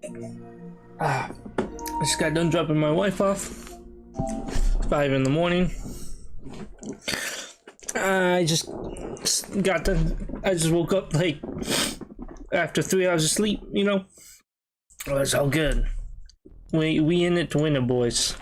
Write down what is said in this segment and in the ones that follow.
I just got done dropping my wife off. 5 in the morning. I just woke up like after 3 hours of sleep, you know. Oh, it's all good. We in it to win it, boys.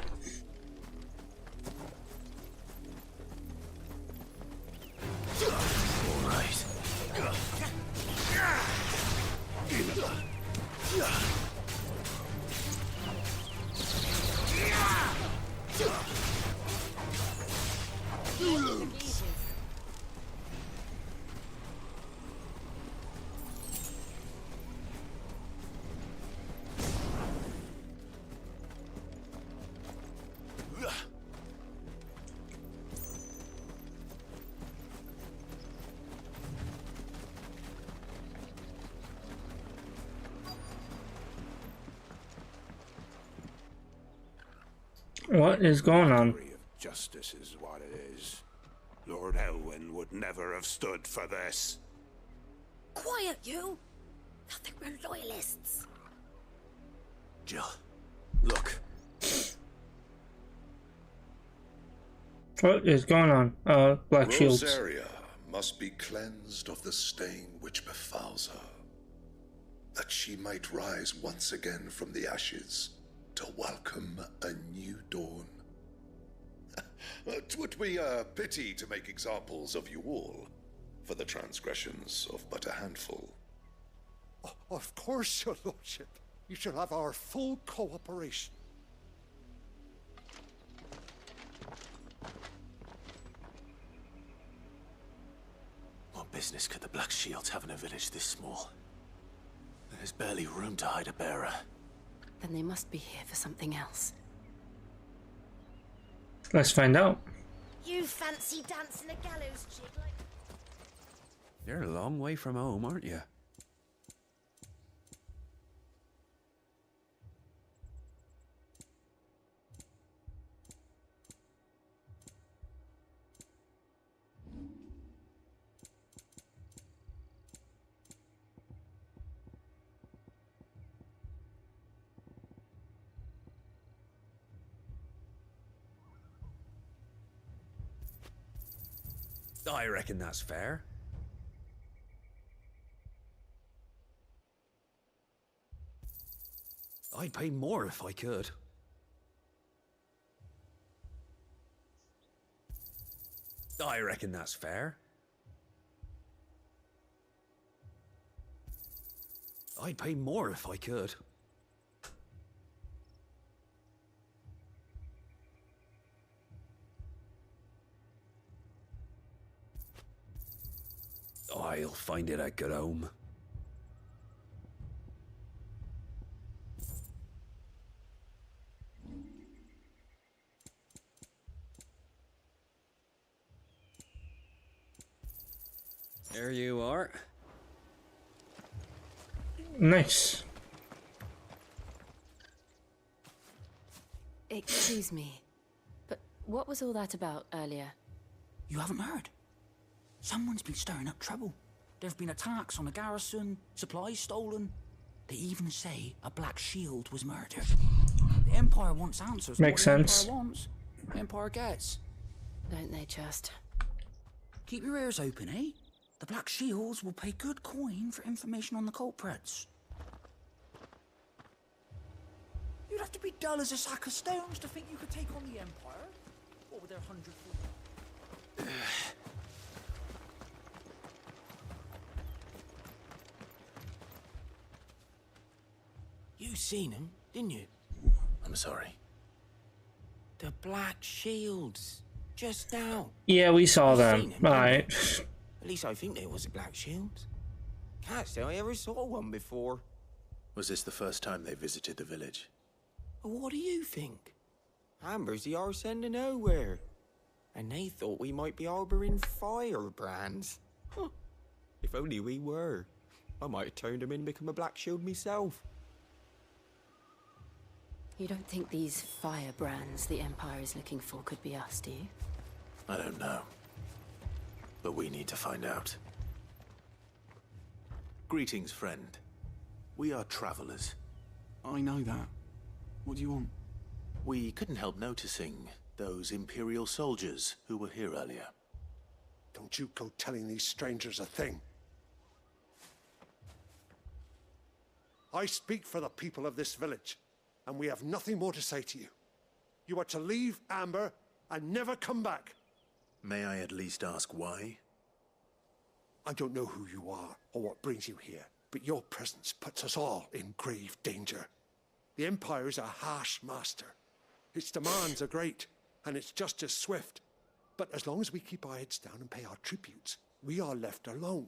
What is going on? Justice is what it is. Lord Elwyn would never have stood for this. Quiet, you! I think we're loyalists. Jill, look. What is going on? Black Shields. Rosaria must be cleansed of the stain which befouls her, that she might rise once again from the ashes to welcome a new dawn. 'Twould be a pity to make examples of you all for the transgressions of but a handful. Of course, your lordship. You shall have our full cooperation. What business could the Black Shields have in a village this small? There's barely room to hide a bearer. Then they must be here for something else. Let's find out. You fancy dancing a gallows jig like... You're a long way from home, aren't you? I reckon that's fair. I'd pay more if I could. I reckon that's fair. I'd pay more if I could. I'll find it a good home. There you are. Nice. Excuse me, but what was all that about earlier? You haven't heard? Someone's been stirring up trouble. There have been attacks on the garrison, supplies stolen. They even say a Black Shield was murdered. The Empire wants answers. Makes sense. The Empire wants, the Empire gets. Don't they just? Keep your ears open, eh? The Black Shields will pay good coin for information on the culprits. You'd have to be dull as a sack of stones to think you could take on the Empire. What with their 100... You seen him, didn't you? I'm sorry. The Black Shields. Just now. Yeah, we saw them. Seen them, Alright. At least I think there was a Black Shield. Can't say I ever saw one before. Was this the first time they visited the village? Well, what do you think? Amber's the arse end of nowhere. And they thought we might be harboring firebrands. Huh. If only we were. I might have turned them in and become a Black Shield myself. You don't think these firebrands the Empire is looking for could be us, do you? I don't know. But we need to find out. Greetings, friend. We are travelers. I know that. What do you want? We couldn't help noticing those Imperial soldiers who were here earlier. Don't you go telling these strangers a thing. I speak for the people of this village, and we have nothing more to say to you. You are to leave Amber and never come back. May I at least ask why? I don't know who you are or what brings you here, but your presence puts us all in grave danger. The Empire is a harsh master. Its demands are great, and its justice swift. But as long as we keep our heads down and pay our tributes, we are left alone.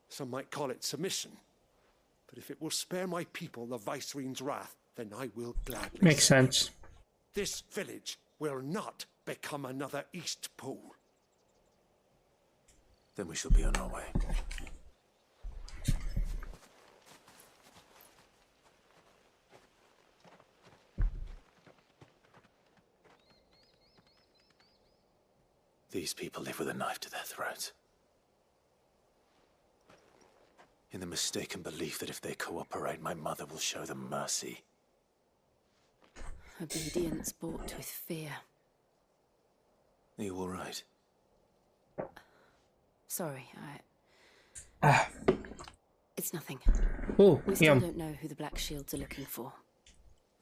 Some might call it submission. But if it will spare my people the Viceroy's wrath, then I will gladly. Makes sense. This village will not become another East Pool. Then we shall be on our way. These people live with a knife to their throats. In the mistaken belief that if they cooperate, my mother will show them mercy. Obedience bought with fear. Are you all right? Sorry, It's nothing. Oh, We still yum. don't know who the Black Shields are looking for.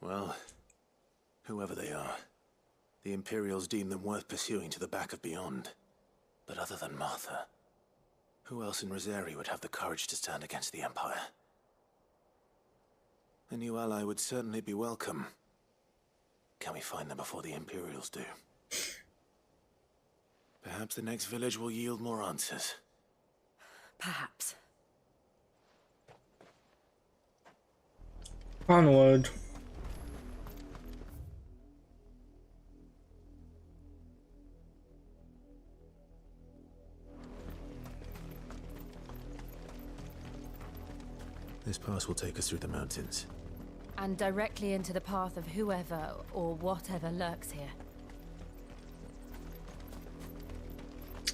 Well, whoever they are, the Imperials deem them worth pursuing to the back of beyond. But other than Martha, who else in Rosari would have the courage to stand against the Empire? A new ally would certainly be welcome. Can we find them before the Imperials do? Perhaps the next village will yield more answers. Perhaps. Onward. This pass will take us through the mountains. And directly into the path of whoever or whatever lurks here.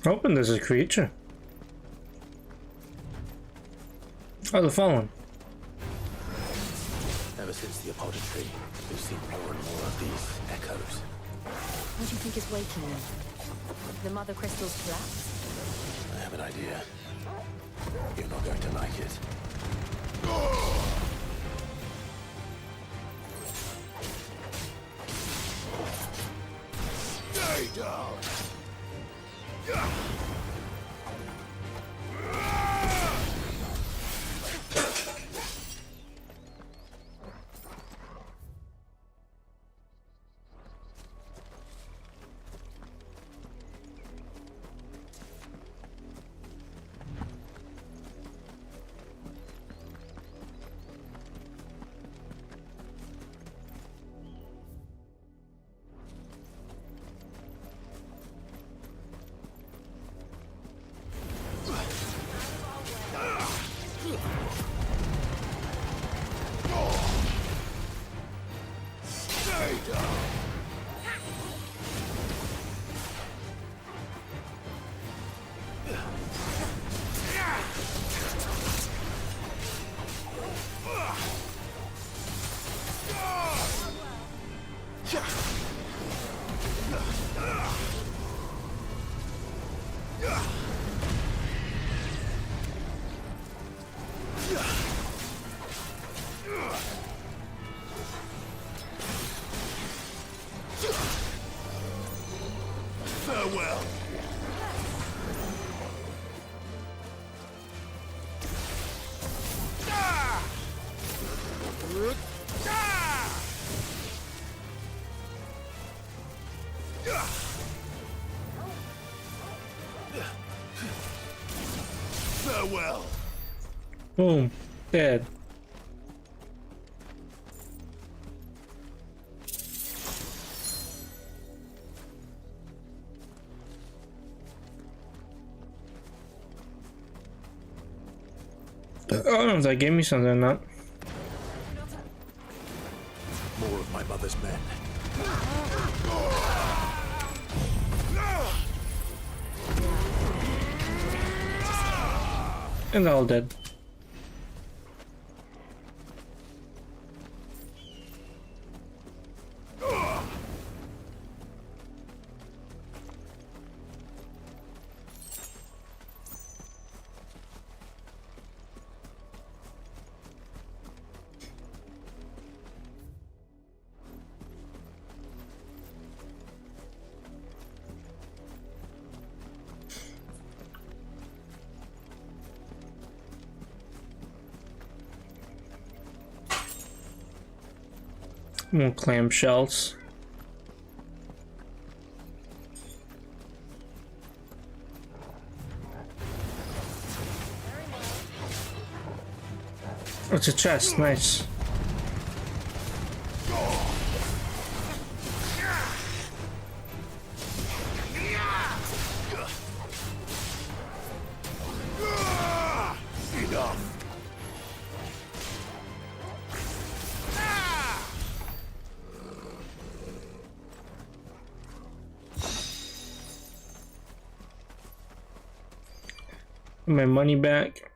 Hoping there's a creature. Oh, the fallen. Ever since the apothecary, we've seen more and more of these echoes. What do you think is waking them? The mother crystal's collapse? I have an idea. You're not going to like it. Stay down! Farewell. Farewell. Boom. Dead. I don't know if that gave me something or not. More of my mother's men. And they're all dead. More clamshells. Oh, it's a chest, nice. My money back.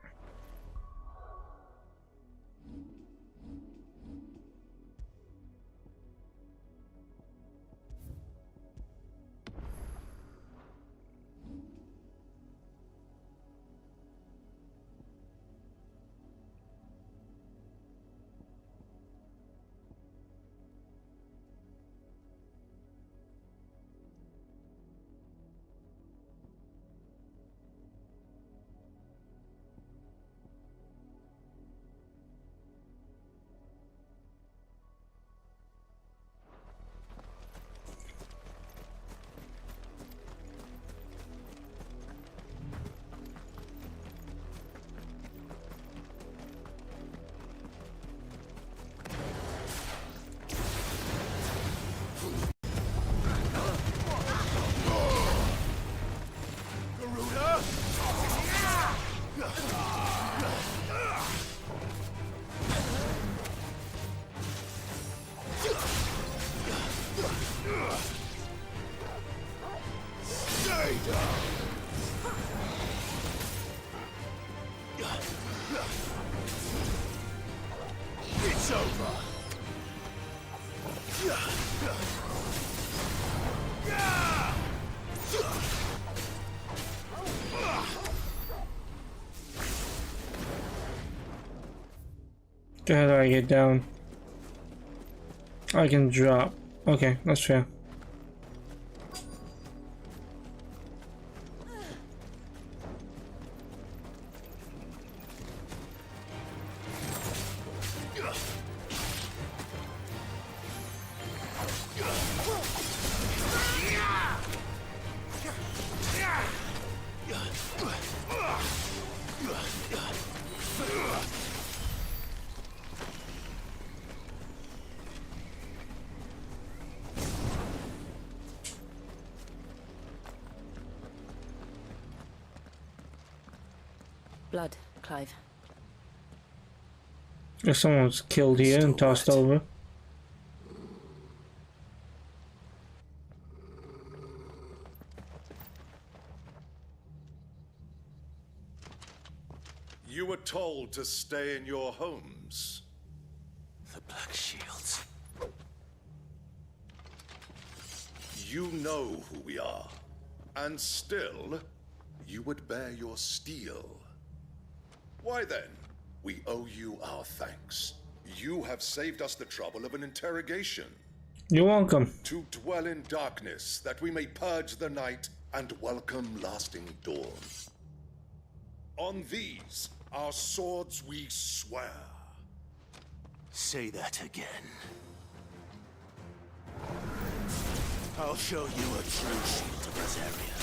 It's over. How do I get down? I can drop. Okay, that's fair. Blood, Clive. If someone's killed here and tossed over. You were told to stay in your homes. The Black Shields. You know who we are. And still, you would bear your steel. Why then, we owe you our thanks. You have saved us the trouble of an interrogation. You're welcome. To dwell in darkness, that we may purge the night and welcome lasting dawn. On these, our swords we swear. Say that again. I'll show you a true shield of Rosaria.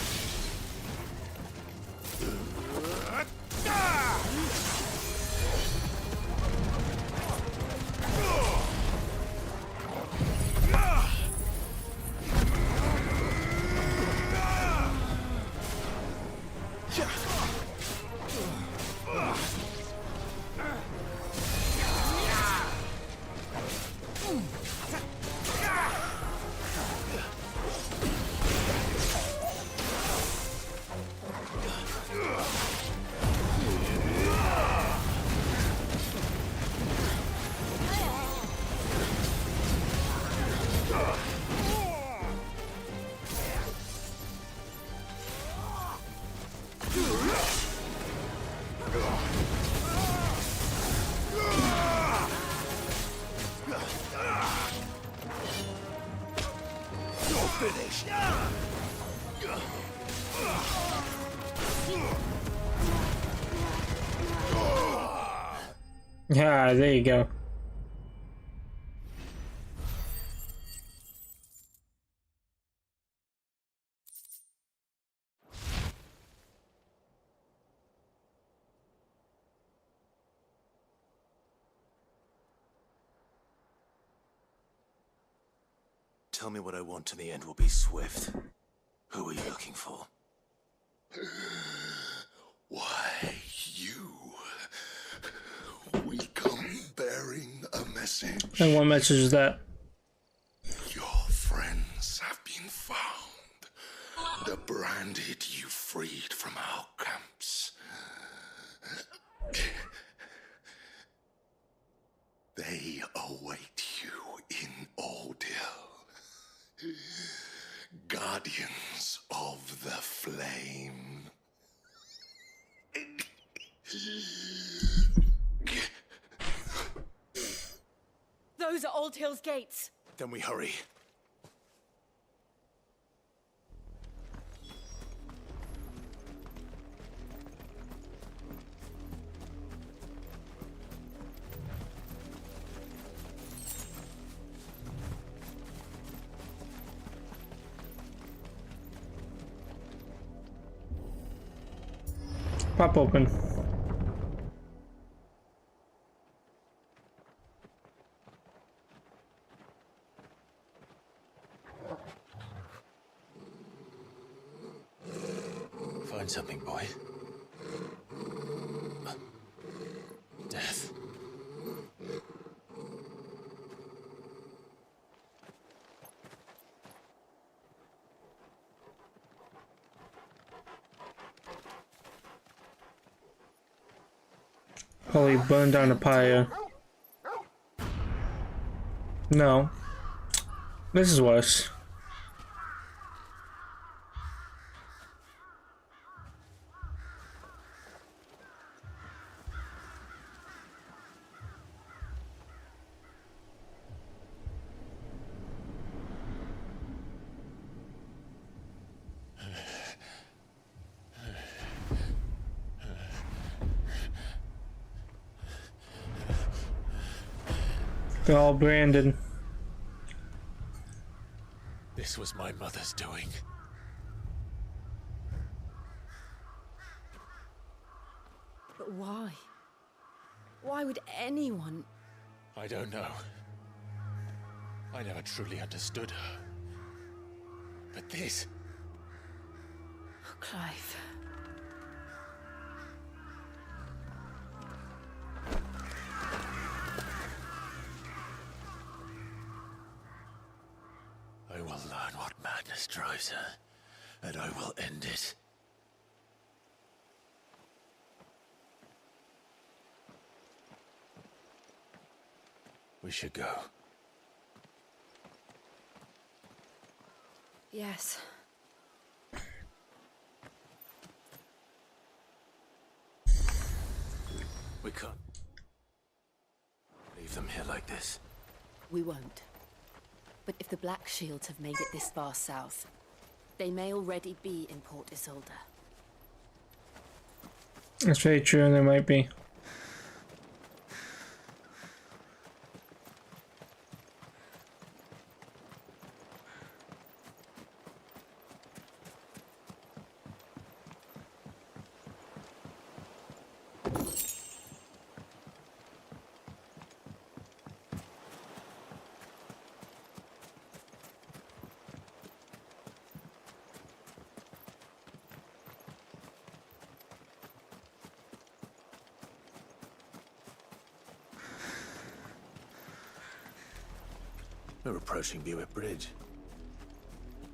Yeah, there you go. Tell me what I want and the end will be swift. Who are you looking for? Why, you. We come bearing a message. And what message is that? Your friends have been found. The branded you freed from our camps. They await you in Ordeal. Guardians of the Flame. Those are Old Hill's gates. Then we hurry. Pop open. Find something, boy. Death. Holy, burned down a pyre. No. This is worse. They're all branded. This was my mother's doing. But why? Why would anyone? I don't know. I never truly understood her. But this... Oh, Clive. I will learn what madness drives her, and I will end it. We should go. Yes. We can't leave them here like this. We won't. But if the Black Shields have made it this far south, they may already be in Port Isolde. That's very true, and there might be. We're approaching Buick Bridge.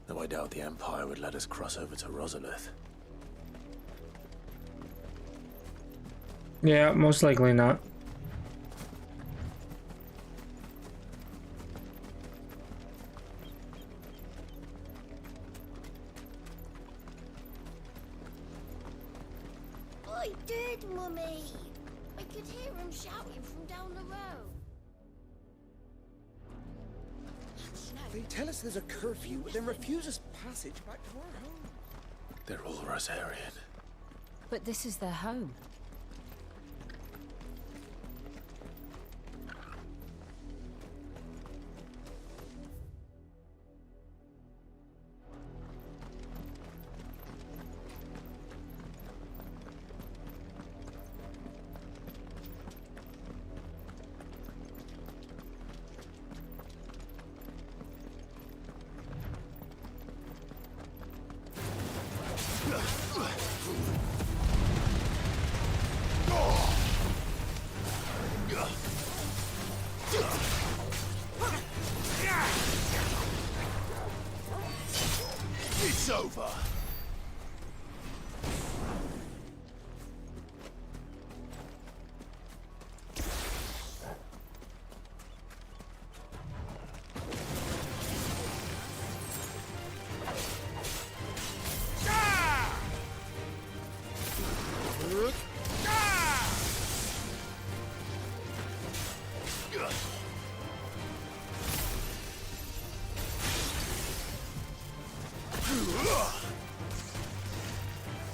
Though I doubt the Empire would let us cross over to Rosalith. Yeah, most likely not. I did, Mummy. I could hear him shouting from down the road. They tell us there's a curfew, then refuse us passage back to our home. They're all Rosarian. But this is their home. over.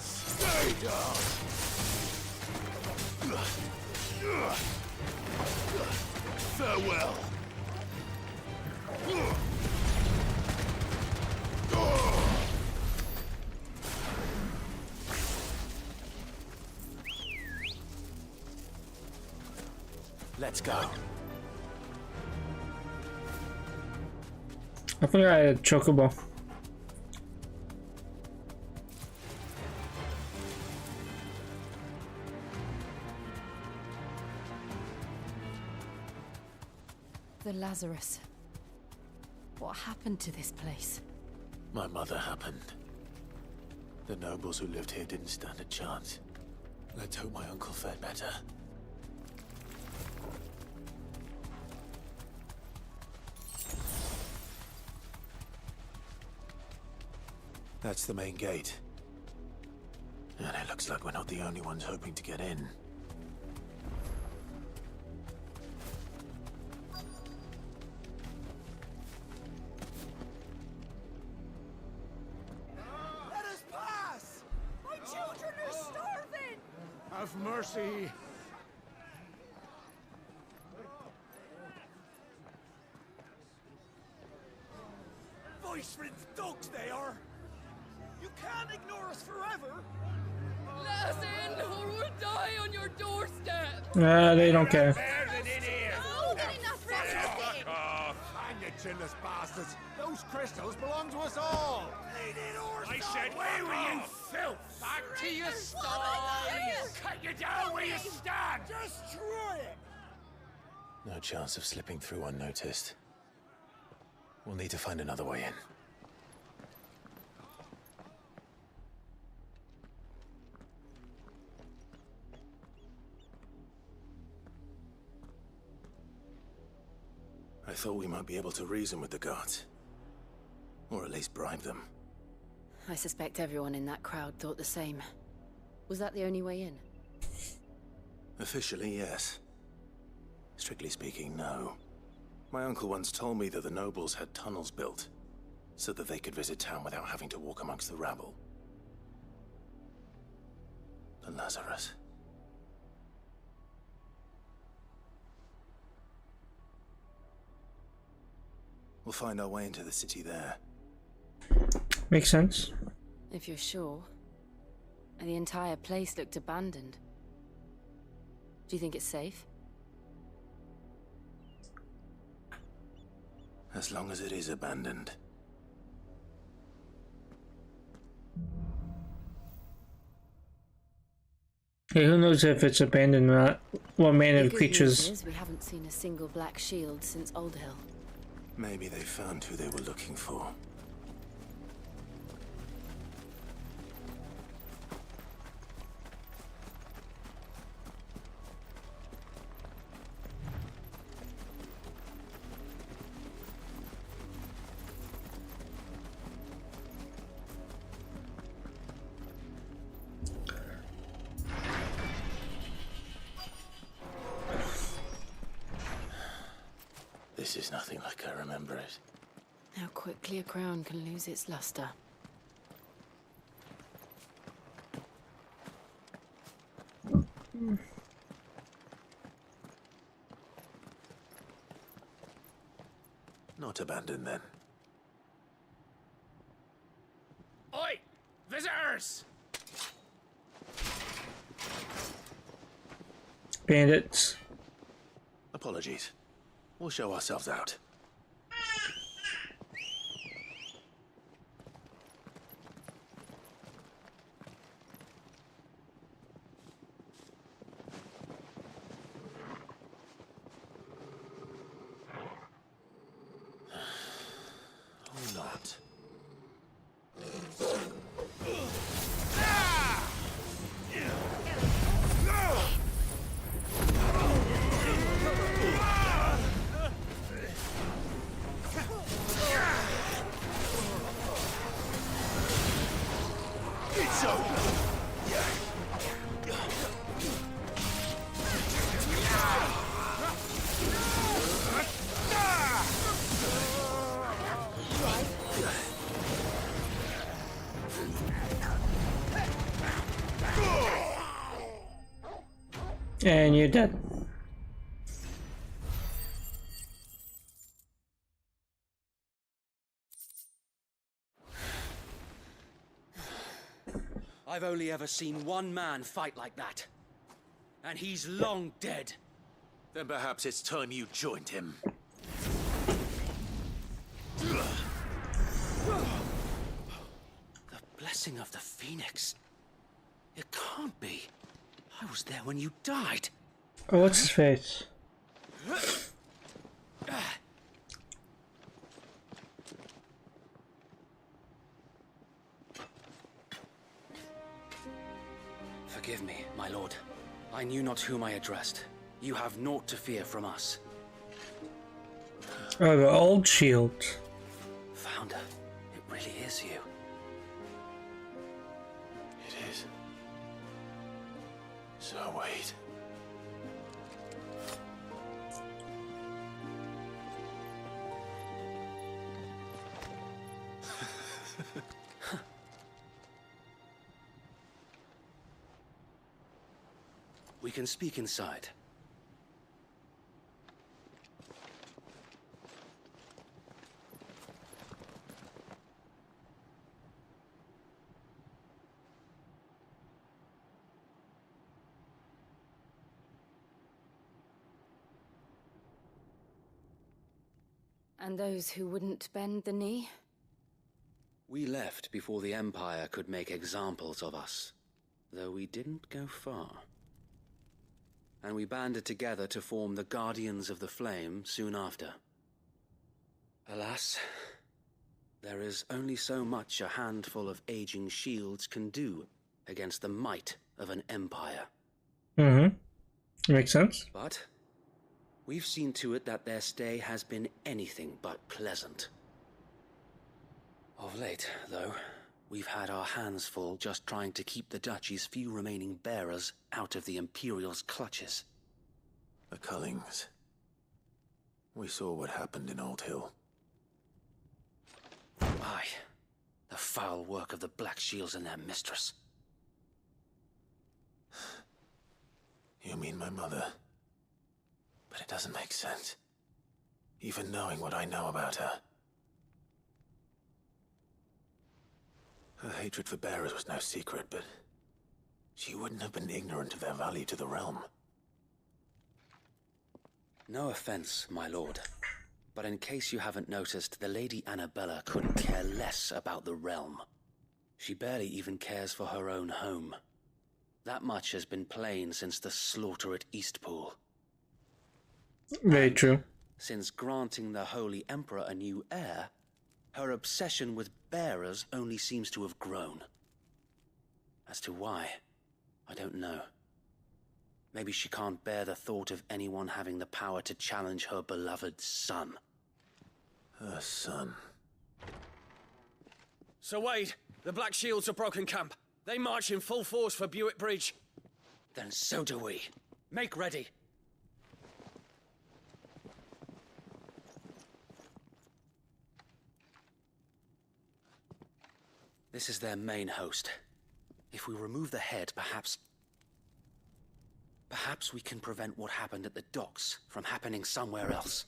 Stay down. Farewell. Let's go. I forgot I had chocobo. The Lazarus. What happened to this place? My mother happened. The nobles who lived here didn't stand a chance. Let's hope my uncle fared better. That's the main gate. And it looks like we're not the only ones hoping to get in. Let us pass! My children are starving! Have mercy! Voice-ridden dogs they are! You can't ignore us forever! Let us in, or we'll die on your doorstep! They don't care. Hang the chinless bastards! Those crystals belong to us all! I said, where were you, filth? Back to your sties! Cut you down where you stand! Destroy it! No chance of slipping through unnoticed. We'll need to find another way in. I thought we might be able to reason with the guards. Or at least bribe them. I suspect everyone in that crowd thought the same. Was that the only way in? Officially, yes. Strictly speaking, no. My uncle once told me that the nobles had tunnels built, so that they could visit town without having to walk amongst the rabble. The Lazarus. We'll find our way into the city there. Makes sense. If you're sure. The entire place looked abandoned. Do you think it's safe? As long as it is abandoned. Hey, who knows if it's abandoned or not? What manner The of good creatures? news is we haven't seen a single black shield since Old Hill. Maybe they found who they were looking for. This is nothing like I remember it. How quickly a crown can lose its luster. Not abandoned then. Oi! Visitors! Bandits. Apologies. We'll show ourselves out. Or not. And you're dead. I've only ever seen one man fight like that. And he's long dead. Then perhaps it's time you joined him. The blessing of the Phoenix. It can't be. I was there when you died. Oh, what's his face? Forgive me, my lord. I knew not whom I addressed. You have naught to fear from us. Oh, the old shield. Founder, it really is you. It is. So wait. We can speak inside. And those who wouldn't bend the knee? We left before the Empire could make examples of us, though we didn't go far. And we banded together to form the Guardians of the Flame soon after. Alas, there is only so much a handful of aging shields can do against the might of an empire. Mm-hmm. Makes sense. But we've seen to it that their stay has been anything but pleasant. Of late, though, we've had our hands full just trying to keep the Duchy's few remaining bearers out of the Imperial's clutches. The Cullings. We saw what happened in Old Hill. Aye. The foul work of the Black Shields and their mistress. You mean my mother? But it doesn't make sense. Even knowing what I know about her. Her hatred for bearers was no secret, but she wouldn't have been ignorant of their value to the realm. No offense, my lord, but in case you haven't noticed, the Lady Annabella couldn't care less about the realm. She barely even cares for her own home. That much has been plain since the slaughter at Eastpool. Very true. Since granting the Holy Emperor a new heir, her obsession with bearers only seems to have grown. As to why, I don't know. Maybe she can't bear the thought of anyone having the power to challenge her beloved son. Her son. Sir Wade, the Black Shields have broken camp. They march in full force for Buick Bridge. Then so do we. Make ready. This is their main host. If we remove the head, perhaps we can prevent what happened at the docks from happening somewhere else.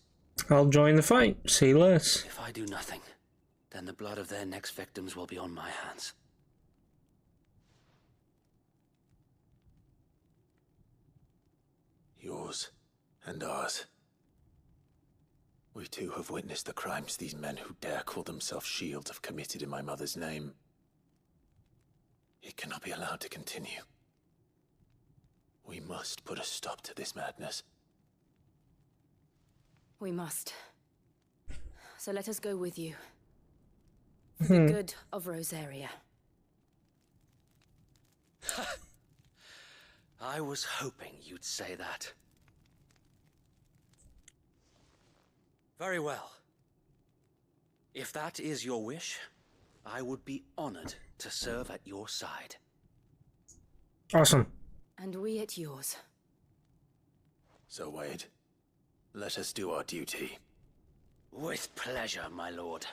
I'll join the fight. See less. If I do nothing, then the blood of their next victims will be on my hands. Yours and ours. We too have witnessed the crimes these men who dare call themselves shields have committed in my mother's name. It cannot be allowed to continue. We must put a stop to this madness. We must. So let us go with you. For the good of Rosaria. I was hoping you'd say that. Very well. If that is your wish, I would be honored to serve at your side. Awesome. And we at yours. So, Wade, let us do our duty. With pleasure, my lord.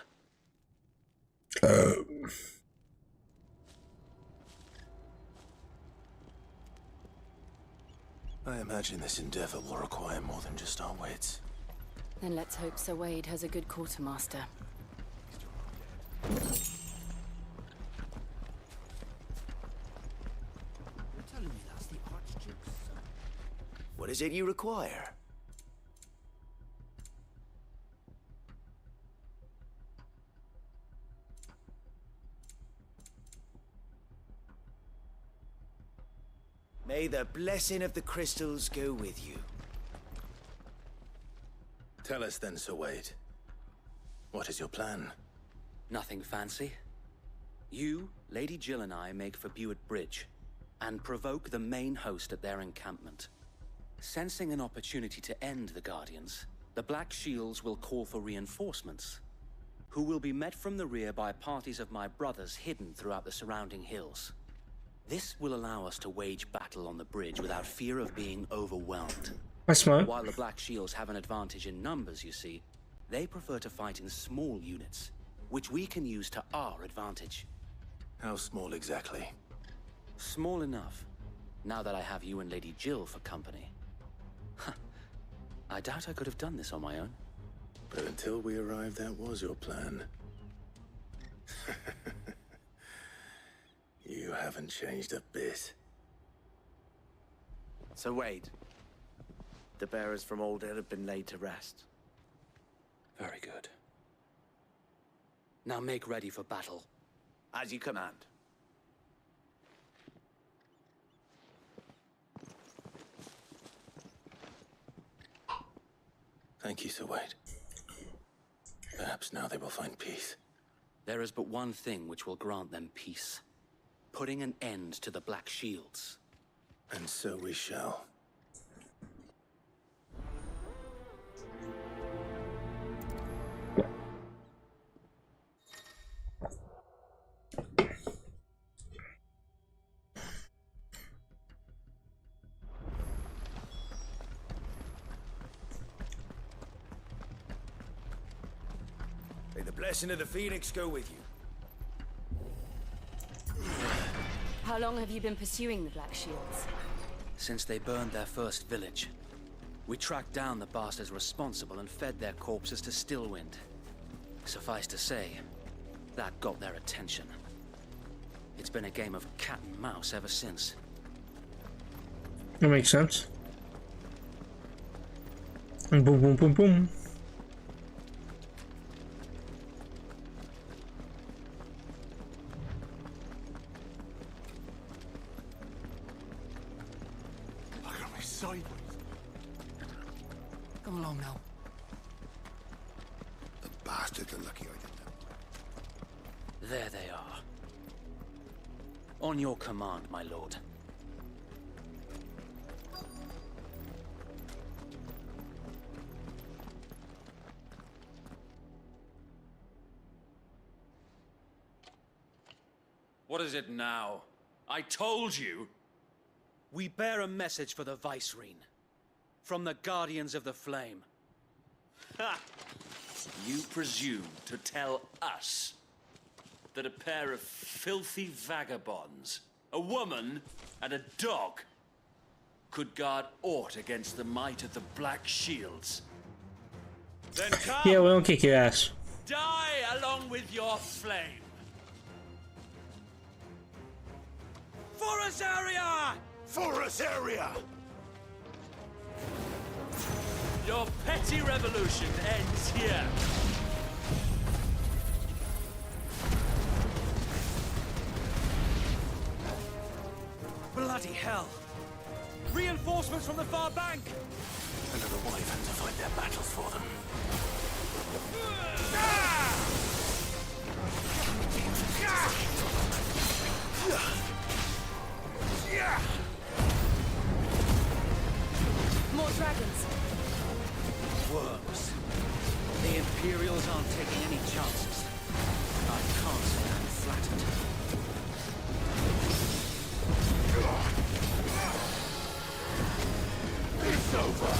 I imagine this endeavor will require more than just our wits. Then let's hope Sir Wade has a good quartermaster. You're telling me that's the Archduke's son? What is it you require? May the blessing of the crystals go with you. Tell us then, Sir Wade. What is your plan? Nothing fancy. You, Lady Jill and I make for Buett Bridge and provoke the main host at their encampment. Sensing an opportunity to end the Guardians, the Black Shields will call for reinforcements, who will be met from the rear by parties of my brothers hidden throughout the surrounding hills. This will allow us to wage battle on the bridge without fear of being overwhelmed. That's smart. While the Black Shields have an advantage in numbers, you see, they prefer to fight in small units, which we can use to our advantage. How small exactly? Small enough, now that I have you and Lady Jill for company. I doubt I could have done this on my own. But until we arrived, that was your plan. You haven't changed a bit. So Wade, the bearers from Old Hill have been laid to rest. Very good. Now make ready for battle. As you command. Thank you, Sir Wade. Perhaps now they will find peace. There is but one thing which will grant them peace. Putting an end to the Black Shields. And so we shall. May the blessing of the Phoenix go with you. How long have you been pursuing the Black Shields? Since they burned their first village. We tracked down the bastards responsible and fed their corpses to Stillwind. Suffice to say, that got their attention. It's been a game of cat and mouse ever since. That makes sense. And boom, boom, boom, boom. Sideways. Come along now. The bastards are lucky I did that. There they are. On your command, my lord. What is it now? I told you! We bear a message for the Vicereine. From the Guardians of the Flame. Ha! You presume to tell us that a pair of filthy vagabonds, a woman and a dog, could guard aught against the might of the Black Shields? Then come! Yeah, we don't kick your ass. Die along with your flame! For Azaria! For Azaria! Your petty revolution ends here. Bloody hell! Reinforcements from the far bank! Another wyvern to fight their battles for them. More dragons! Worms. The Imperials aren't taking any chances. I can't say I'm flattered. It's over!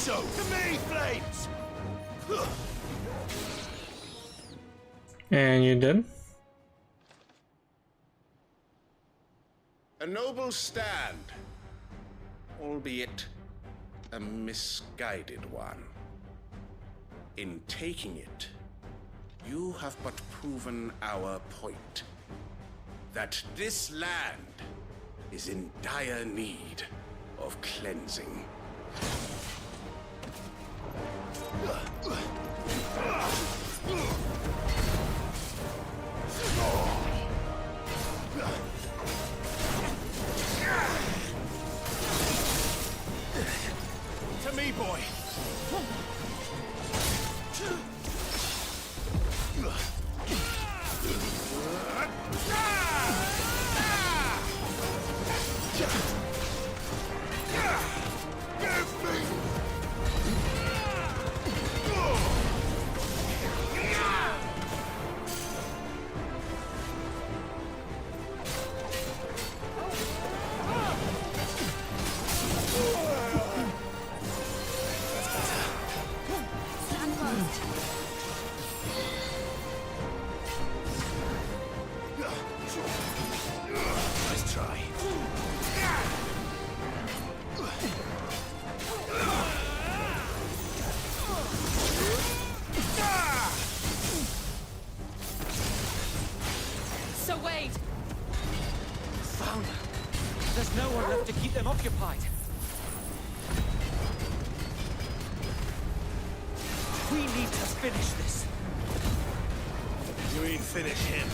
so! To me, flames! And you did? A noble stand, albeit a misguided one. In taking it, you have but proven our point. That this land is in dire need of cleansing. To me, boy! Nice try. So Wade! Found her. There's no one left to keep them occupied. We need to finish this. You mean finish him?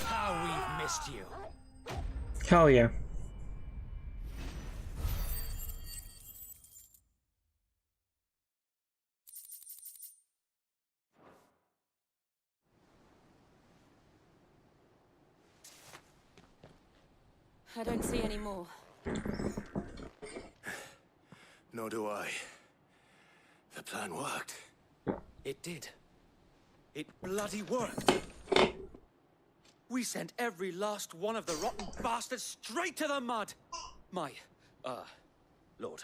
How we've missed you. Hell yeah. I don't see any more. Nor do I. The plan worked. It did. It bloody worked. We sent every last one of the rotten bastards straight to the mud. My, Lord,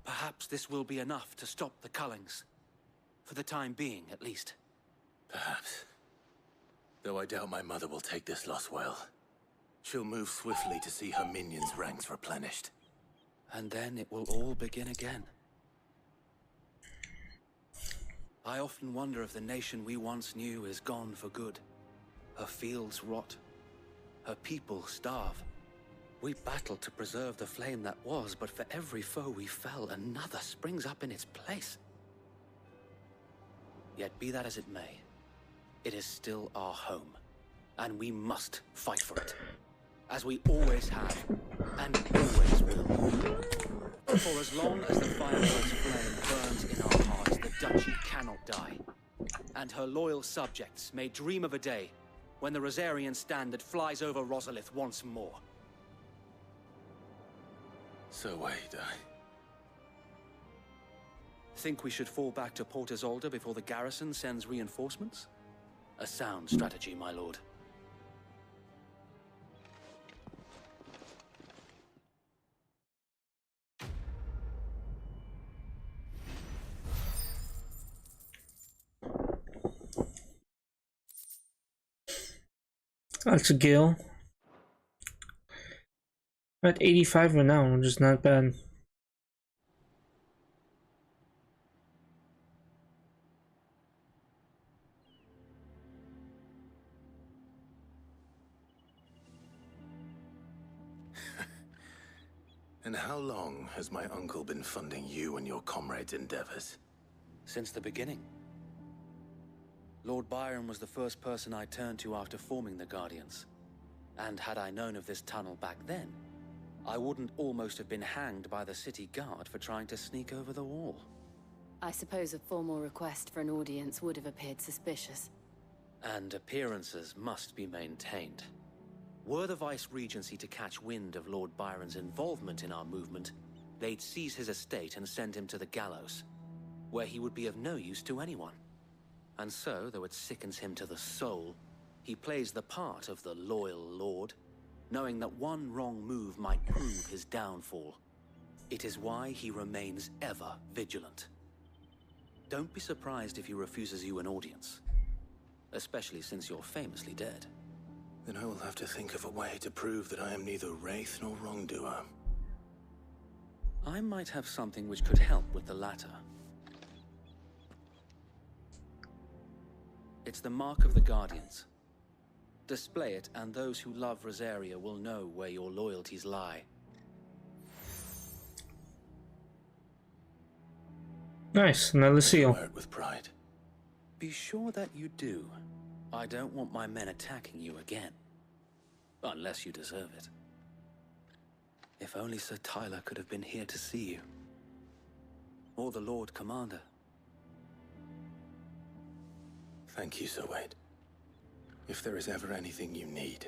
perhaps this will be enough to stop the Cullings. For the time being, at least. Perhaps. Though I doubt my mother will take this loss well. She'll move swiftly to see her minions' ranks replenished. And then it will all begin again. I often wonder if the nation we once knew is gone for good. Her fields rot. Her people starve. We battled to preserve the flame that was, but for every foe we fell, another springs up in its place. Yet be that as it may, it is still our home, and we must fight for it. As we always have, and always will. For as long as the Firebird's flame burns in our hearts, the Duchy cannot die. And her loyal subjects may dream of a day when the Rosarian standard flies over Rosalith once more. So wait, Think we should fall back to Port Isolde before the garrison sends reinforcements? A sound strategy, my lord. That's a gill. We're at 85 right now, which is not bad. And how long has my uncle been funding you and your comrades' endeavors? Since the beginning. Lord Byron was the first person I turned to after forming the Guardians. And had I known of this tunnel back then, I wouldn't almost have been hanged by the city guard for trying to sneak over the wall. I suppose a formal request for an audience would have appeared suspicious. And appearances must be maintained. Were the Vice-Regency to catch wind of Lord Byron's involvement in our movement, they'd seize his estate and send him to the gallows, where he would be of no use to anyone. And so, though it sickens him to the soul, he plays the part of the loyal lord, knowing that one wrong move might prove his downfall. It is why he remains ever vigilant. Don't be surprised if he refuses you an audience, especially since you're famously dead. Then I will have to think of a way to prove that I am neither wraith nor wrongdoer. I might have something which could help with the latter. It's the mark of the Guardians. Display it, and those who love Rosaria will know where your loyalties lie. Nice, another seal. Wear it with pride. Be sure that you do. I don't want my men attacking you again. Unless you deserve it. If only Sir Tyler could have been here to see you. Or the Lord Commander. Thank you, Sir Wade. If there is ever anything you need.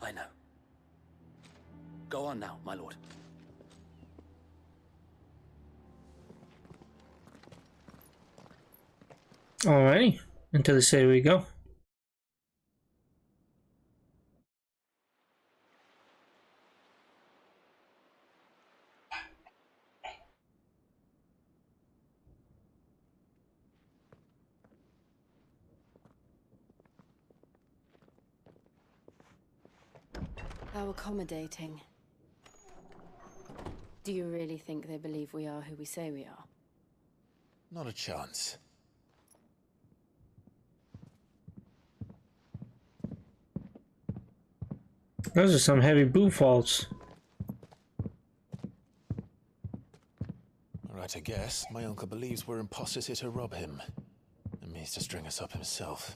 I know. Go on now, my lord. Alrighty, into the city we go. How accommodating. Do you really think they believe we are who we say we are? Not a chance. Those are some heavy boot faults. Alright, I guess. My uncle believes we're imposters here to rob him. And means to string us up himself.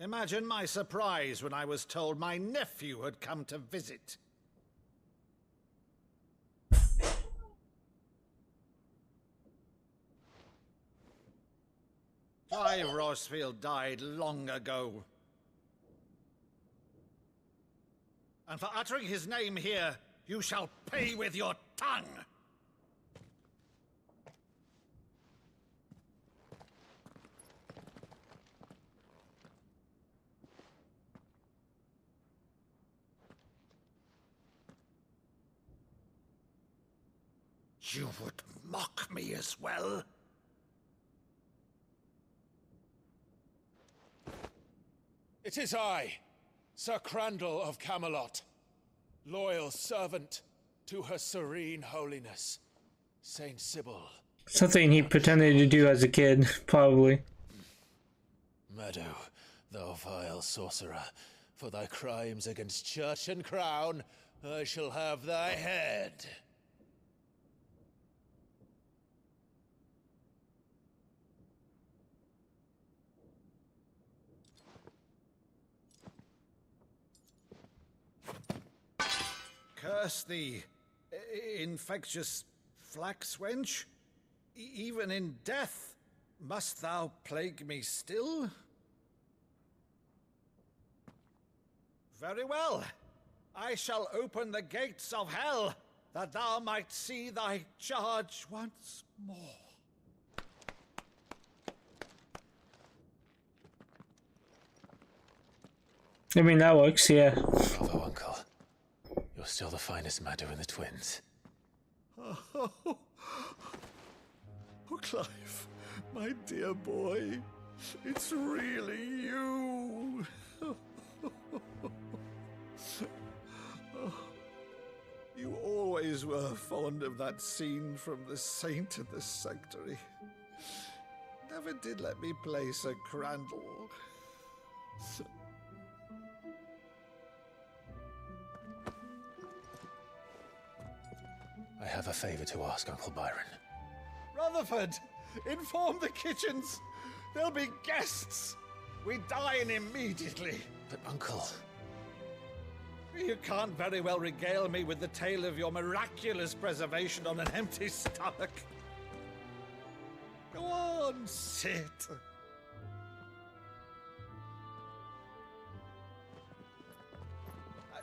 Imagine my surprise when I was told my nephew had come to visit. Clive Rosfield died long ago. And for uttering his name here, you shall pay with your tongue! You would mock me as well? It is I, Sir Crandall of Camelot, loyal servant to Her Serene Holiness, Saint Sybil. Something he pretended to do as a kid, probably. Meadow, thou vile sorcerer, for thy crimes against church and crown, I shall have thy head. Curse thee, infectious flax wench. Even in death, must thou plague me still? Very well. I shall open the gates of hell, that thou might see thy charge once more. I mean, that works, yeah. Bravo, Uncle. You're still the finest Meadow in the twins. Oh, Clive, my dear boy, it's really you. You always were fond of that scene from The Saint and the Sanctuary. Never did let me play Sir Crandall. I have a favor to ask, Uncle Byron. Rutherford, inform the kitchens. There'll be guests. We dine immediately. But, Uncle... You can't very well regale me with the tale of your miraculous preservation on an empty stomach. Go on, sit.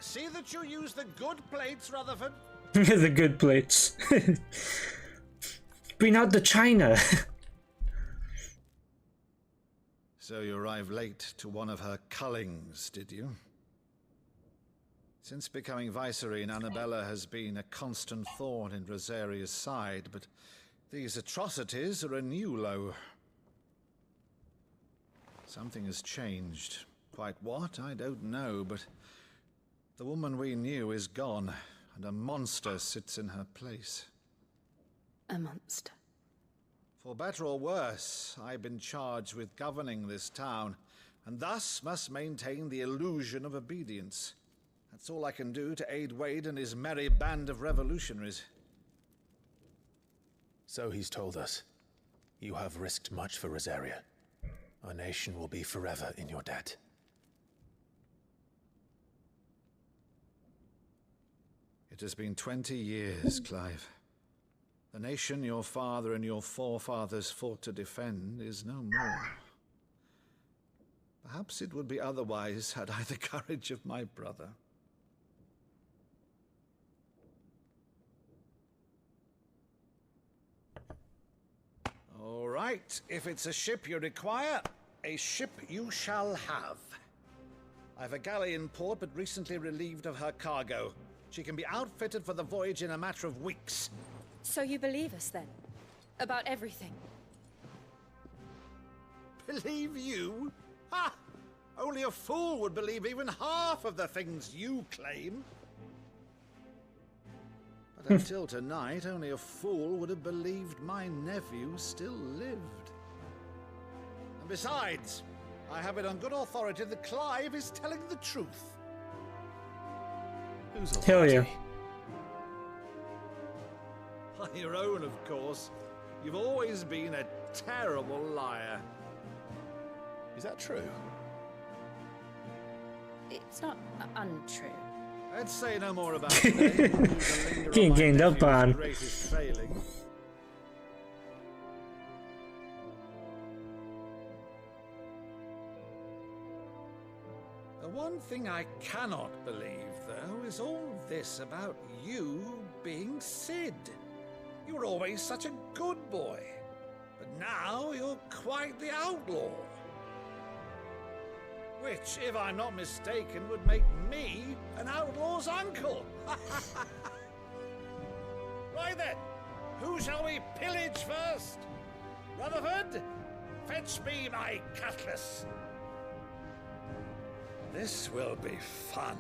See that you use the good plates, Rutherford. The good plates. Bring out the china. So you arrived late to one of her cullings, did you? Since becoming Vicereine, Annabella has been a constant thorn in Rosaria's side, but these atrocities are a new low. Something has changed. Quite what, I don't know, but the woman we knew is gone, and a monster sits in her place. A monster. For better or worse, I've been charged with governing this town, and thus must maintain the illusion of obedience. That's all I can do to aid Wade and his merry band of revolutionaries. So he's told us. You have risked much for Rosaria. Our nation will be forever in your debt. It has been 20 years, Clive. The nation your father and your forefathers fought to defend is no more. Perhaps it would be otherwise had I the courage of my brother. All right, if it's a ship you require, a ship you shall have. I've a galley in port, but recently relieved of her cargo. She can be outfitted for the voyage in a matter of weeks. So you believe us then? About everything? Believe you? Ha! Only a fool would believe even half of the things you claim. But until tonight, only a fool would have believed my nephew still lived. And besides, I have it on good authority that Clive is telling the truth. Whose Hell authority? yeah. On your own, of course. You've always been a terrible liar. Is that true? It's not untrue. Let's say no more about it. Getting gained up on. Greatest failing. The one thing I cannot believe, though, is all this about you being Sid. You were always such a good boy, but now you're quite the outlaw. Which, if I'm not mistaken, would make me an outlaw's uncle. Right then, who shall we pillage first? Rutherford, fetch me my cutlass. This will be fun.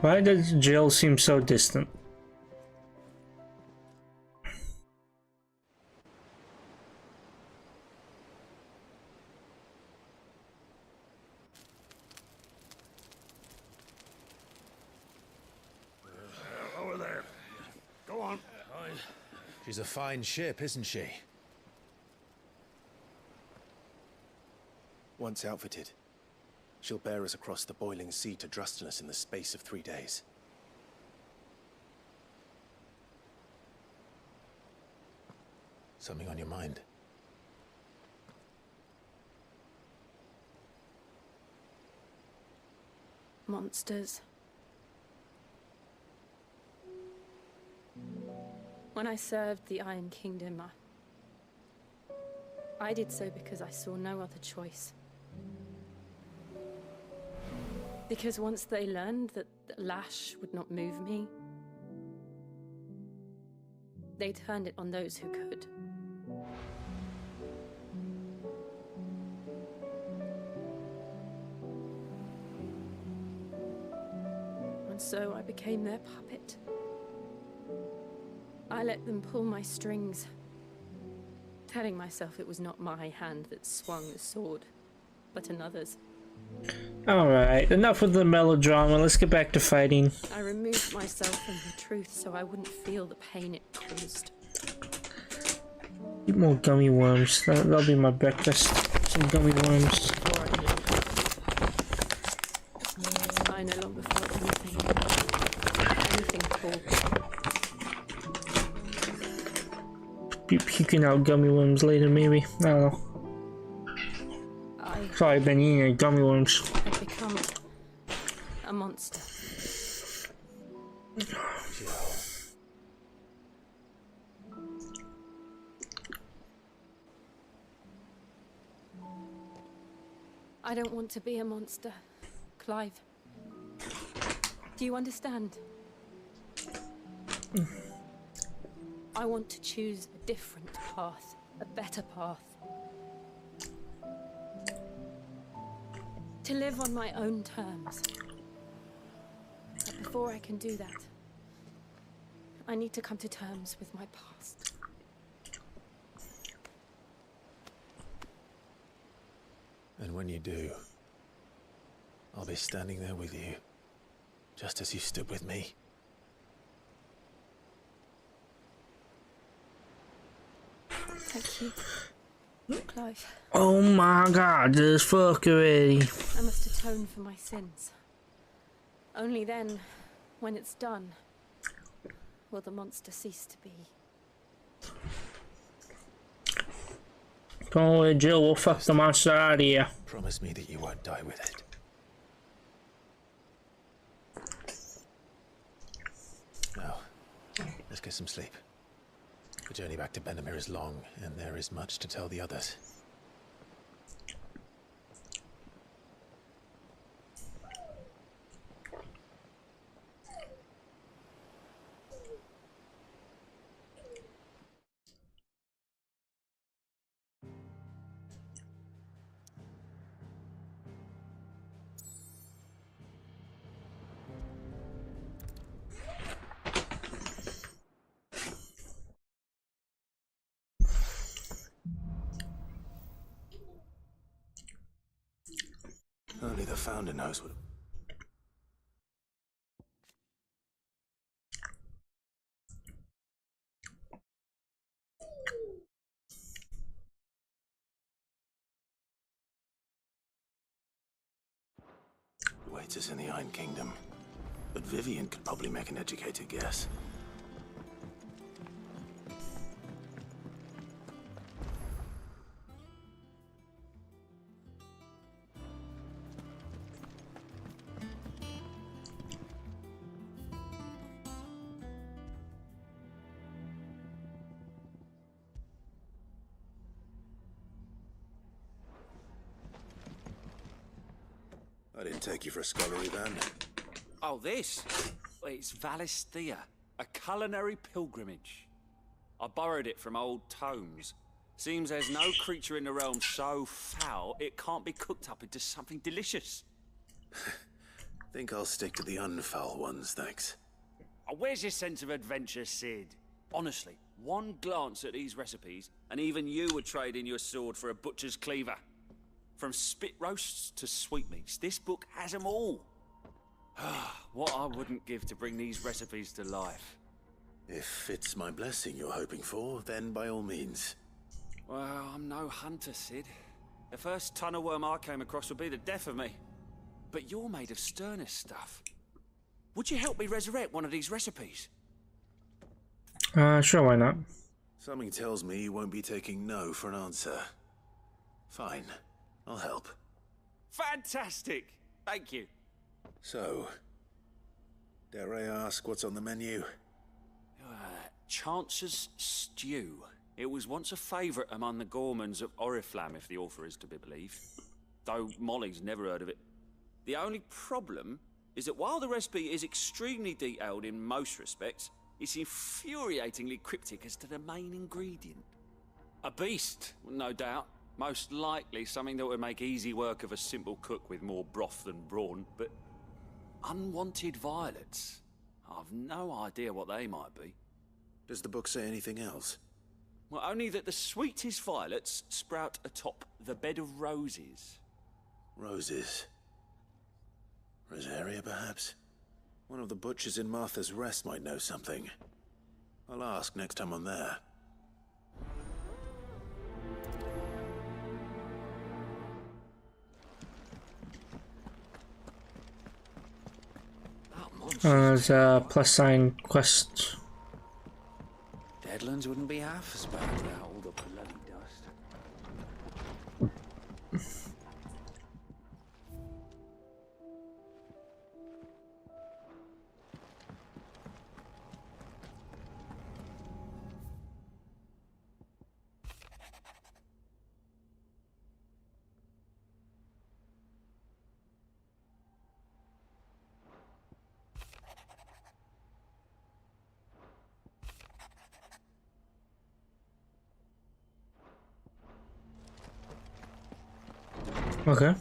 Why does Jill seem so distant? Over there. Go on. She's a fine ship, isn't she? Once outfitted, she'll bear us across the boiling sea to Drustinus in the space of 3 days. Something on your mind? Monsters. When I served the Iron Kingdom, I did so because I saw no other choice. Because once they learned that the lash would not move me, they turned it on those who could. And so I became their puppet. I let them pull my strings, telling myself it was not my hand that swung the sword, but another's. Alright, enough with the melodrama, let's get back to fighting. I removed myself from the truth so I wouldn't feel the pain it caused. Eat more gummy worms, that'll be my breakfast. Some gummy worms. Before I could be puking out gummy worms later, maybe. I don't know. Probably been eating gummy worms. I've become a monster. I don't want to be a monster, Clive. Do you understand? I want to choose a different path, a better path. To live on my own terms. But before I can do that, I need to come to terms with my past. And when you do, I'll be standing there with you, just as you stood with me. Thank you, Clive. Oh my god, this fuckery. I must atone for my sins. Only then, when it's done, will the monster cease to be. Don't worry, Jill, we'll fuck the monster out of here. Promise me that you won't die with it. Now, let's get some sleep. The journey back to Benamir is long, and there is much to tell the others. Only the founder knows what... Waits us in the Iron Kingdom. But Vivian could probably make an educated guess. I didn't take you for a scholarly van. Oh, this? It's Valisthea, a culinary pilgrimage. I borrowed it from old tomes. Seems there's no creature in the realm so foul it can't be cooked up into something delicious. Think I'll stick to the unfoul ones, thanks. Oh, where's your sense of adventure, Sid? Honestly, one glance at these recipes, and even you would trade in your sword for a butcher's cleaver. From spit roasts to sweetmeats, this book has them all. What I wouldn't give to bring these recipes to life. If it's my blessing you're hoping for, then by all means. Well, I'm no hunter, Sid. The first tunnel worm I came across would be the death of me. But you're made of sterner stuff. Would you help me resurrect one of these recipes? Sure, why not? Something tells me you won't be taking no for an answer. Fine. I'll help. Fantastic! Thank you. So, dare I ask what's on the menu? Chance's Stew. It was once a favourite among the gourmands of Oriflamme, if the author is to be believed. Though Molly's never heard of it. The only problem is that while the recipe is extremely detailed in most respects, it's infuriatingly cryptic as to the main ingredient. A beast, no doubt. Most likely something that would make easy work of a simple cook with more broth than brawn, but unwanted violets. I've no idea what they might be. Does the book say anything else? Well, only that the sweetest violets sprout atop the bed of roses. Roses. Rosaria, perhaps? One of the butchers in Martha's Rest might know something. I'll ask next time I'm there. There's a plus sign quest. Headlands wouldn't be half as bad without all the bloody dust. Okay.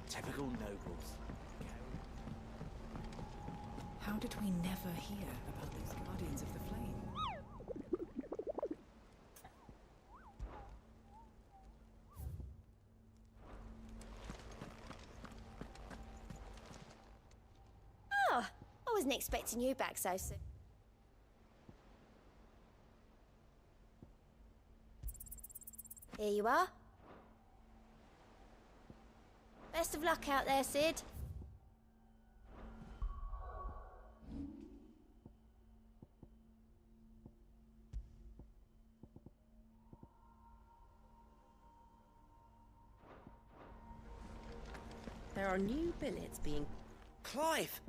Typical nobles. How did we never hear about these Guardians of the Flame? Oh, I wasn't expecting you back so soon. Here you are. Best of luck out there, Sid. There are new billets being... Clive!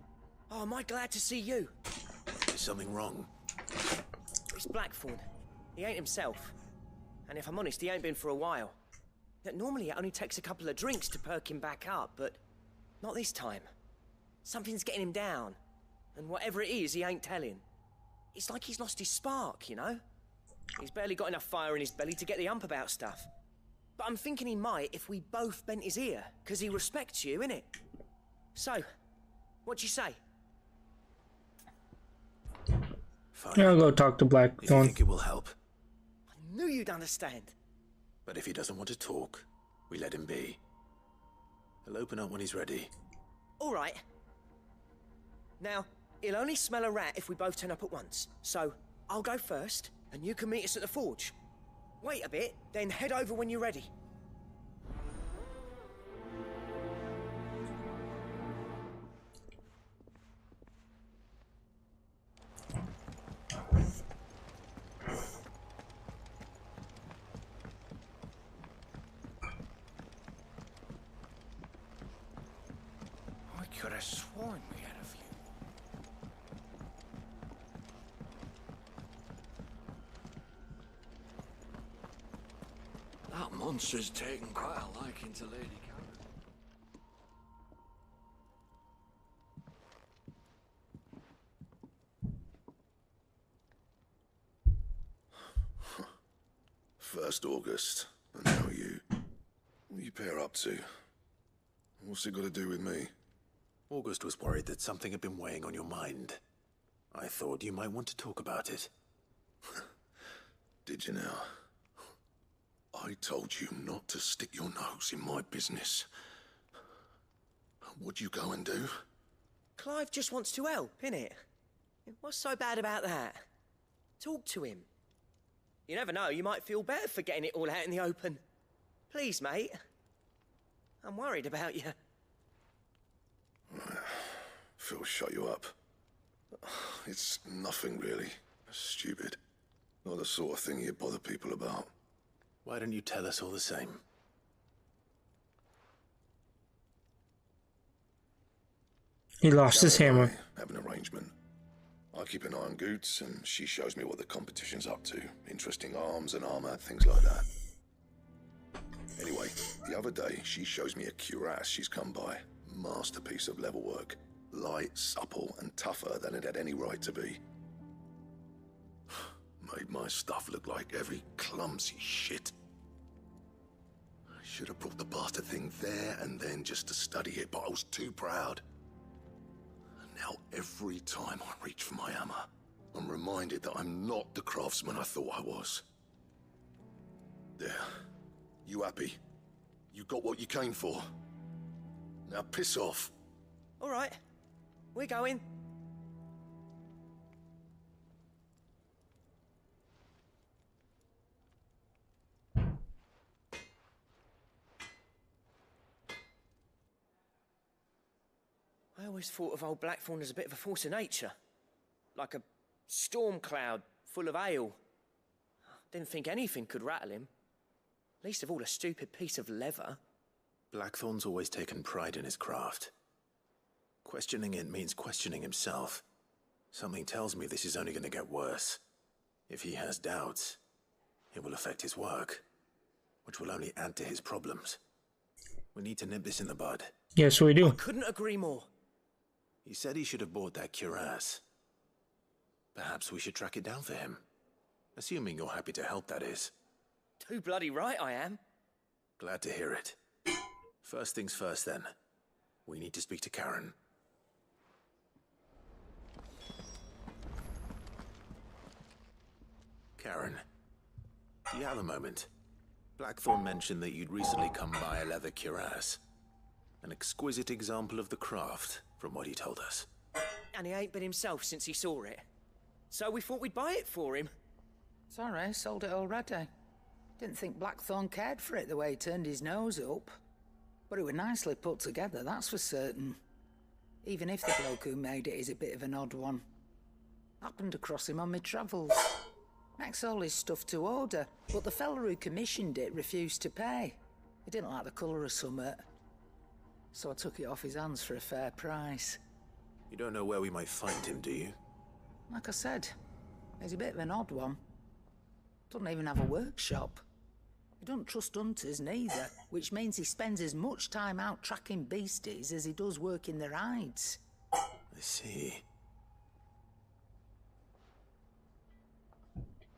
Oh, am I glad to see you? Is something wrong? It's Blackthorn. He ain't himself. And if I'm honest, he ain't been for a while. Normally it only takes a couple of drinks to perk him back up, but not this time. Something's getting him down. And whatever it is, he ain't telling. It's like he's lost his spark, you know? He's barely got enough fire in his belly to get the ump about stuff. But I'm thinking he might if we both bent his ear, because he respects you, innit? So, what'd you say? Fine. Yeah, I'll go talk to If you Blackthorn. think it will help. I knew you'd understand. But if he doesn't want to talk, we let him be. He'll open up when he's ready. All right. Now, he'll only smell a rat if we both turn up at once. So, I'll go first, and you can meet us at the forge. Wait a bit, then head over when you're ready. I could have sworn we had a few. That monster's taken quite a liking to Lady Karen. First August, and now you. What are you pair up to? What's it got to do with me? August was worried that something had been weighing on your mind. I thought you might want to talk about it. Did you now? I told you not to stick your nose in my business. What'd you go and do? Clive just wants to help, innit? What's so bad about that? Talk to him. You never know, you might feel better for getting it all out in the open. Please, mate. I'm worried about you. Phil shut you up. It's nothing really. Stupid. Not the sort of thing you bother people about. Why don't you tell us all the same? He lost his hammer. I have an arrangement. I keep an eye on Goots, and she shows me what the competition's up to. Interesting arms and armor, things like that. Anyway, the other day, she shows me a cuirass she's come by. Masterpiece of level work. Light, supple, and tougher than it had any right to be. Made my stuff look like every clumsy shit. I should have brought the bastard thing there and then just to study it, but I was too proud. And now every time I reach for my hammer, I'm reminded that I'm not the craftsman I thought I was. There. You happy? You got what you came for? Now piss off. All right. We're going. always thought of old Blackthorn as a bit of a force of nature. Like a storm cloud full of ale. Didn't think anything could rattle him. Least of all a stupid piece of leather. Blackthorn's always taken pride in his craft. Questioning it means questioning himself. Something tells me this is only going to get worse. If he has doubts, it will affect his work, which will only add to his problems. We need to nip this in the bud. Yes, we do. I couldn't agree more. He said he should have bought that cuirass. Perhaps we should track it down for him. Assuming you're happy to help, that is. Too bloody right I am. Glad to hear it. First things first, then. We need to speak to Karen. Karen, do you have a moment? Blackthorn mentioned that you'd recently come by a leather cuirass. An exquisite example of the craft, from what he told us. And he ain't been himself since he saw it. So we thought we'd buy it for him. Sorry, sold it already. Didn't think Blackthorn cared for it the way he turned his nose up. But it was nicely put together, that's for certain. Even if the bloke who made it is a bit of an odd one. Happened across him on my travels. Makes all his stuff to order, but the fella who commissioned it refused to pay. He didn't like the colour of summit. So I took it off his hands for a fair price. You don't know where we might find him, do you? Like I said, he's a bit of an odd one. Doesn't even have a workshop. He doesn't trust hunters neither, which means he spends as much time out tracking beasties as he does working their hides. I see.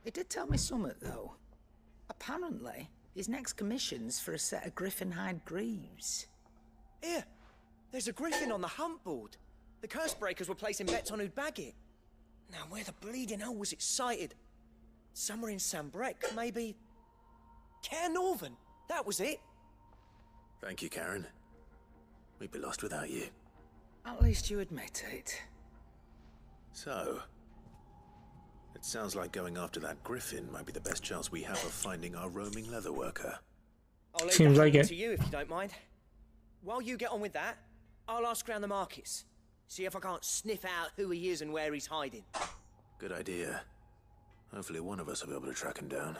He did tell me something, though. Apparently, his next commission's for a set of griffin hide greaves. Here, there's a griffin on the hunt board. The curse breakers were placing bets on who'd bag it. Now, where the bleeding hell was it sighted? Somewhere in Sambrec, maybe... Care Northern, that was it. Thank you, Karen. We'd be lost without you. At least you admit it. So, it sounds like going after that griffin might be the best chance we have of finding our roaming leatherworker. I'll leave Seems that like it. to you if you don't mind. While you get on with that, I'll ask around the markets. See if I can't sniff out who he is and where he's hiding. Good idea. Hopefully one of us will be able to track him down.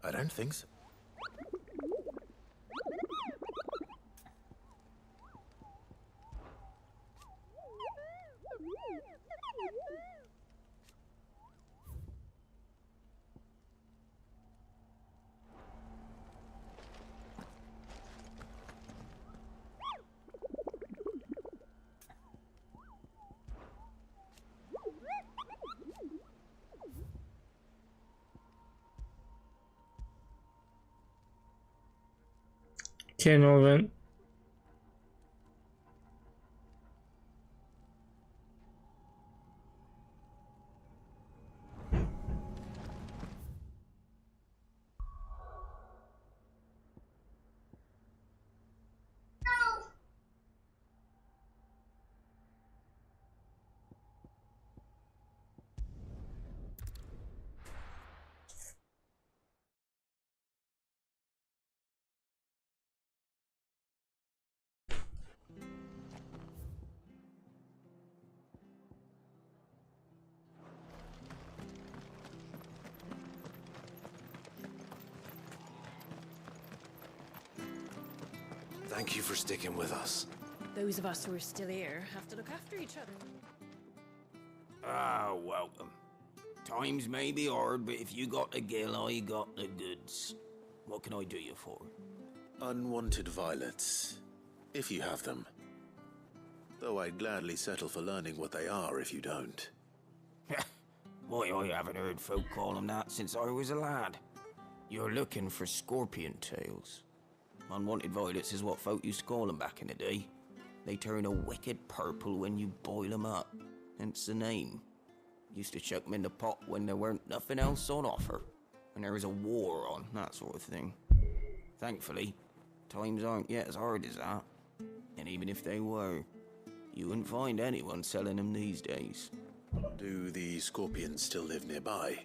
I don't think so. Okay, Northern. Thank you for sticking with us. Those of us who are still here have to look after each other. Ah, welcome. Times may be hard, but if you got the gill, I got the goods. What can I do you for? Unwanted violets, if you have them. Though I'd gladly settle for learning what they are if you don't. Why, I haven't heard folk call them that since I was a lad. You're looking for scorpion tails. Unwanted violets is what folk used to call them back in the day. They turn a wicked purple when you boil them up, hence the name. Used to chuck them in the pot when there weren't nothing else on offer, and there was a war on, that sort of thing. Thankfully, times aren't yet as hard as that. And even if they were, you wouldn't find anyone selling them these days. Do the scorpions still live nearby?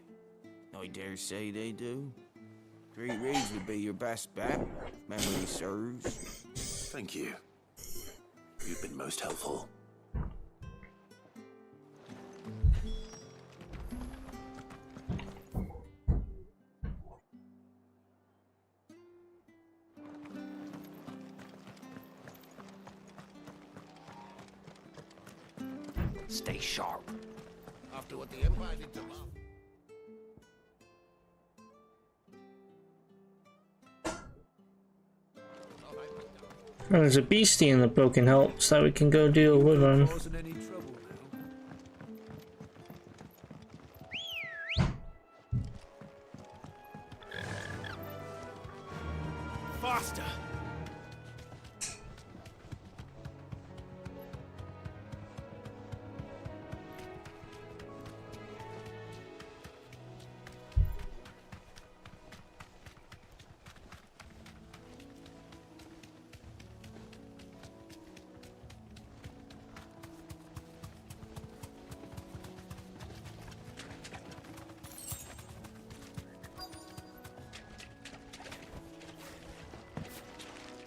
I dare say they do. Three Reeds would be your best bet, if memory serves. Thank you. You've been most helpful. Stay sharp. After what the Empire did to Mom. Oh, there's a beastie in the broken help, so that we can go deal with him. Faster!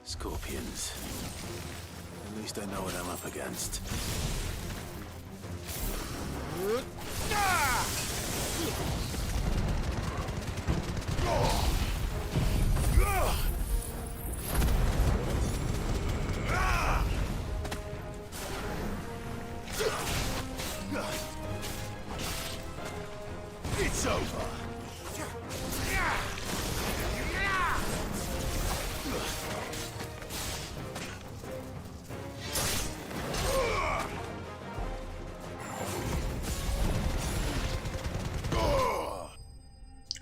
Scorpions. At least I know what I'm up against. It's over.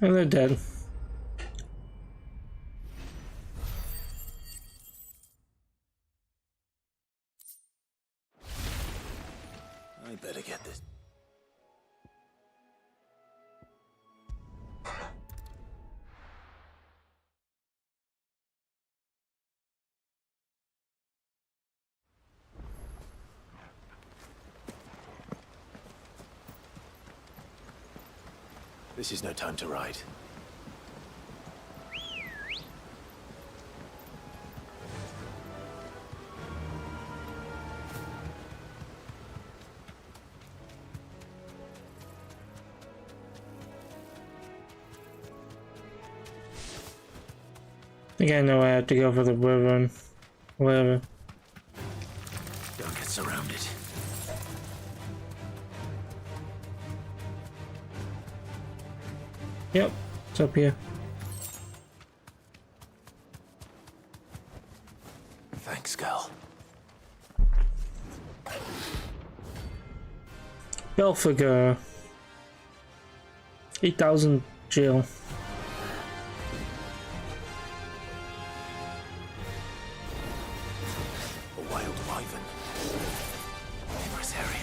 And they're dead. I better get this. This is no time to ride. I think I know I have to go for the river and whatever. Don't get surrounded. Yep, it's up here. Thanks, Gal. Belphegor. 8,000 jail. A wild wyvern. Dangerous area.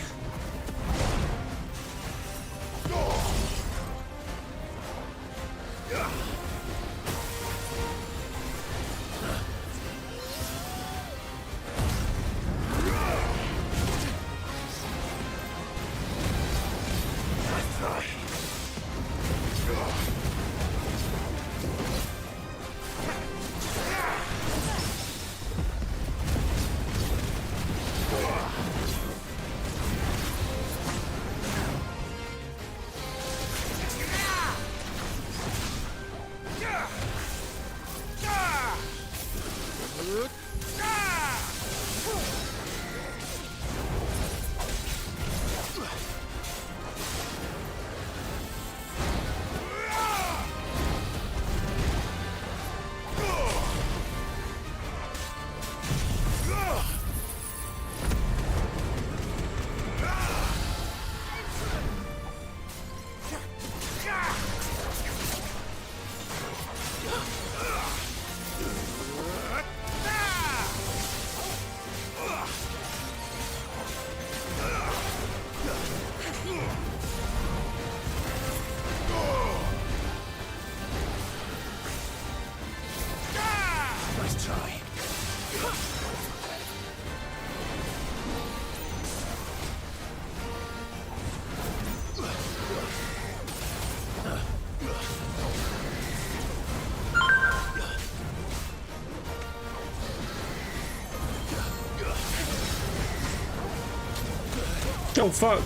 Oh fuck.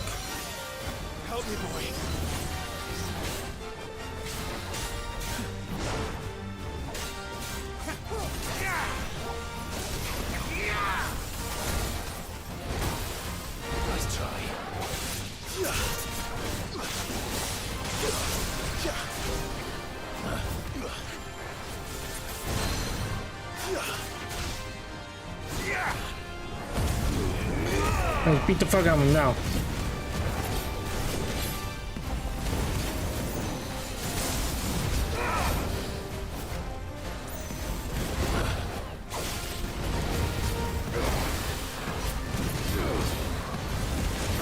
Help me, boy. Nice try. Let's beat the fuck out of him now.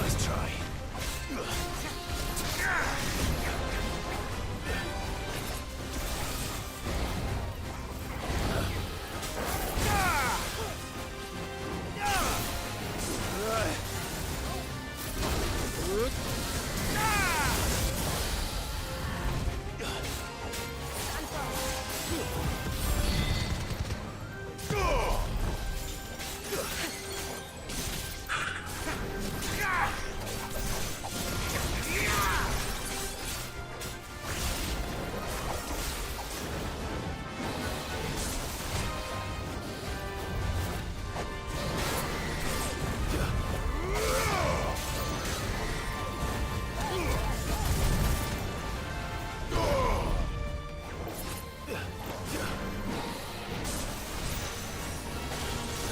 Nice try.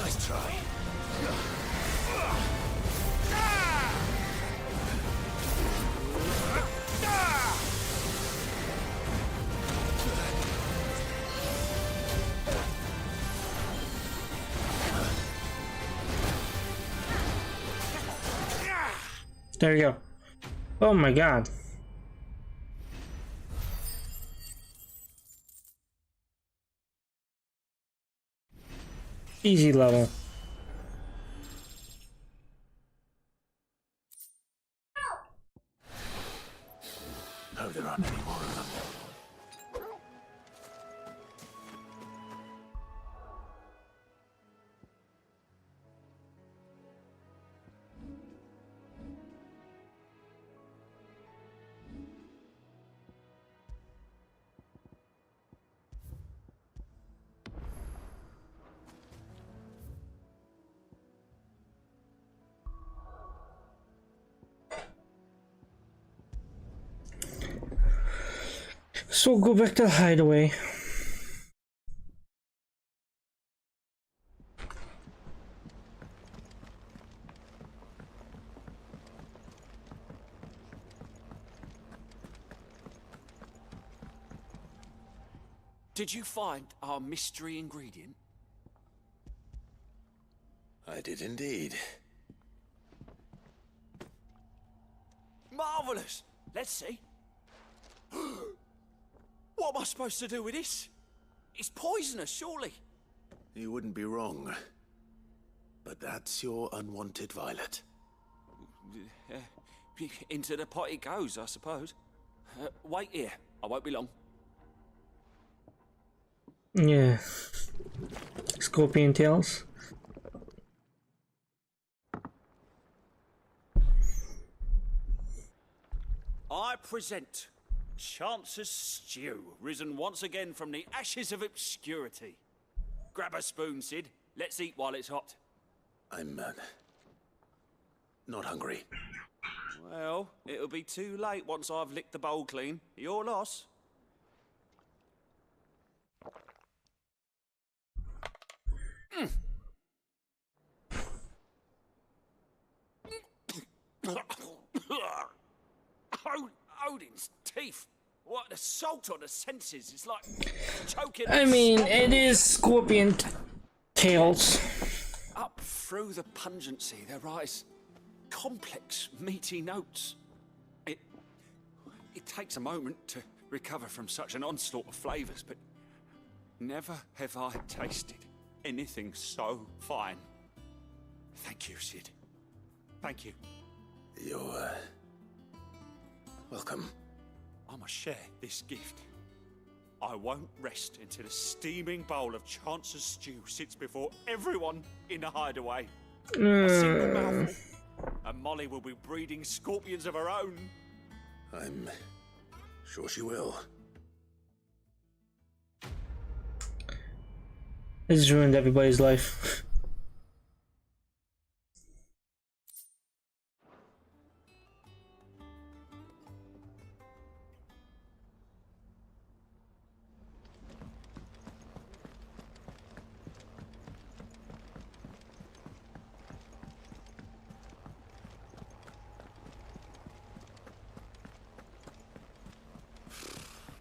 Nice try. There you go. Oh my god. Easy level. Hope there aren't any more of them. So go back to the hideaway. Did you find our mystery ingredient? I did indeed. Marvelous! Let's see. What am I supposed to do with this? It's poisonous, surely. You wouldn't be wrong. But that's your unwanted violet. Into the pot it goes, I suppose. Wait here. I won't be long. Yeah. Scorpion tails. I present Chance's Stew, risen once again from the ashes of obscurity. Grab a spoon, Sid. Let's eat while it's hot. I'm, not hungry. Well, it'll be too late once I've licked the bowl clean. Your loss. Odin's teeth. What an assault on the senses. It's like choking. I mean, it is scorpion tails. Up through the pungency, there rise complex, meaty notes. It takes a moment to recover from such an onslaught of flavors, but never have I tasted anything so fine. Thank you, Sid. Thank you. You're, welcome. I must share this gift. I won't rest until a steaming bowl of Chance's stew sits before everyone in the hideaway. A single mouthful, And Molly will be breeding scorpions of her own. I'm sure she will. This has ruined everybody's life.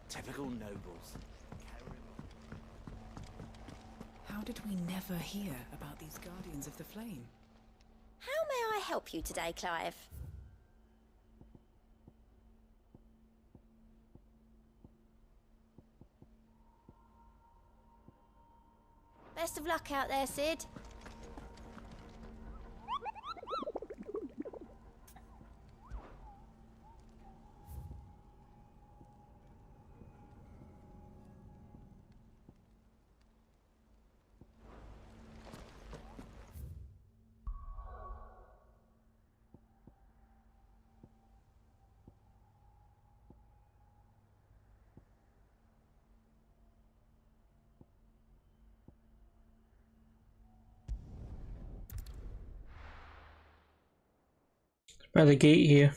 Typical nobles. How did we never hear about these Guardians of the Flame? How may I help you today, Clive? Best of luck out there, Sid. By the gate here.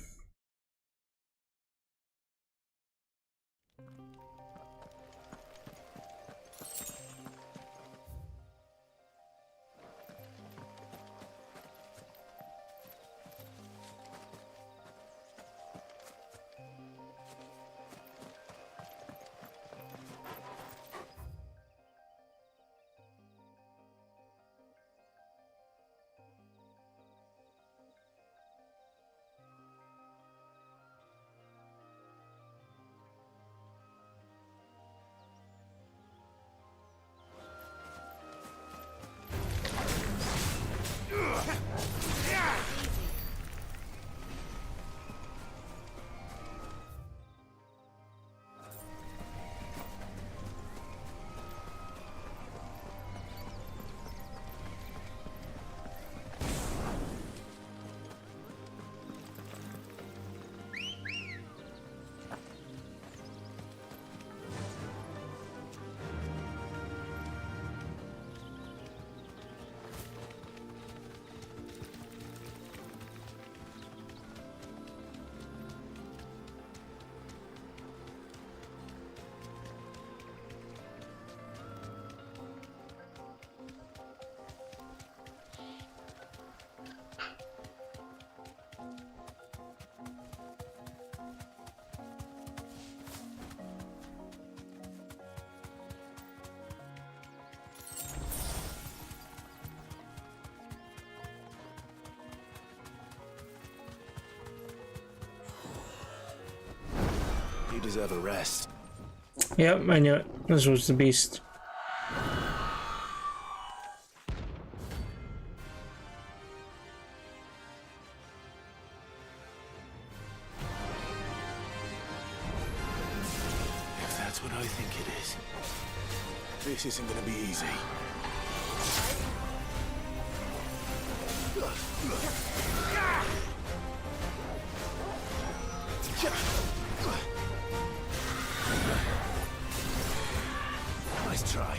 You deserve a rest. Yep, I knew it. This was the beast. If that's what I think it is, this isn't gonna be easy. Nice try.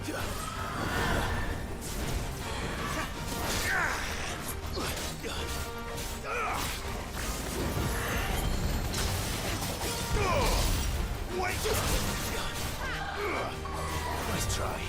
Nice try.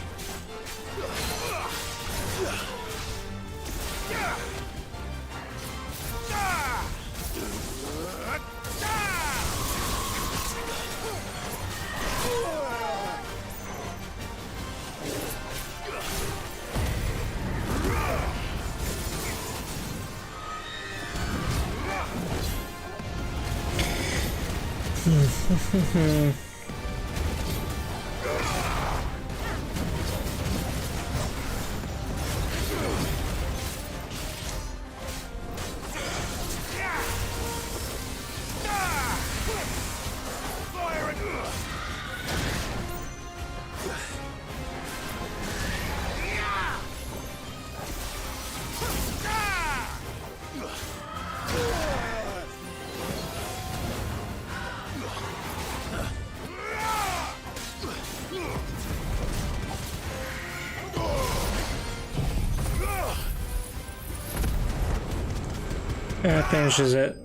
That finishes it.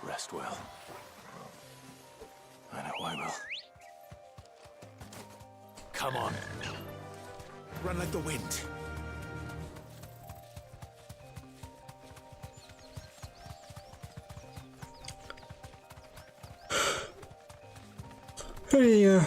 Rest well. I know I will. Come on. Run like the wind. Hey,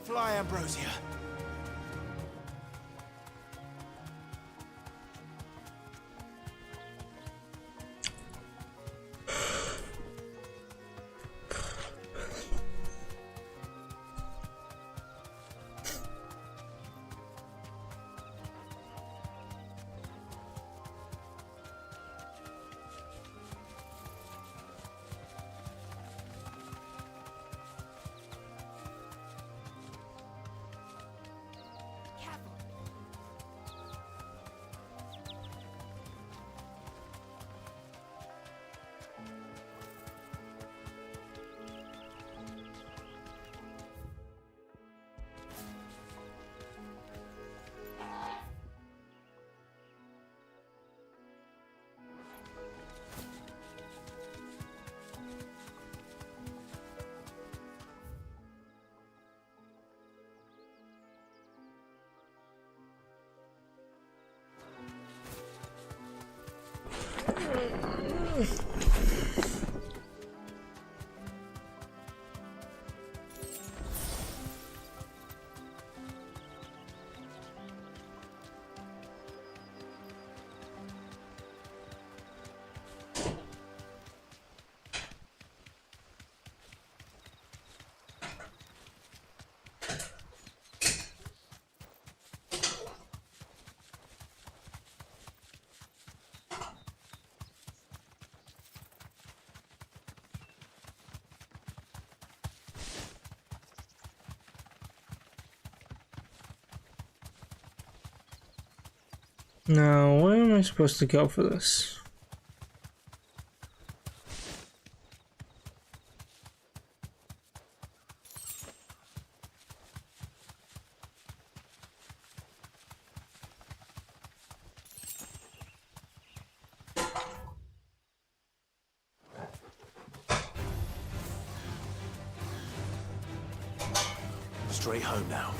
Fly, Ambrosia. Now, where am I supposed to go for this? Straight home now.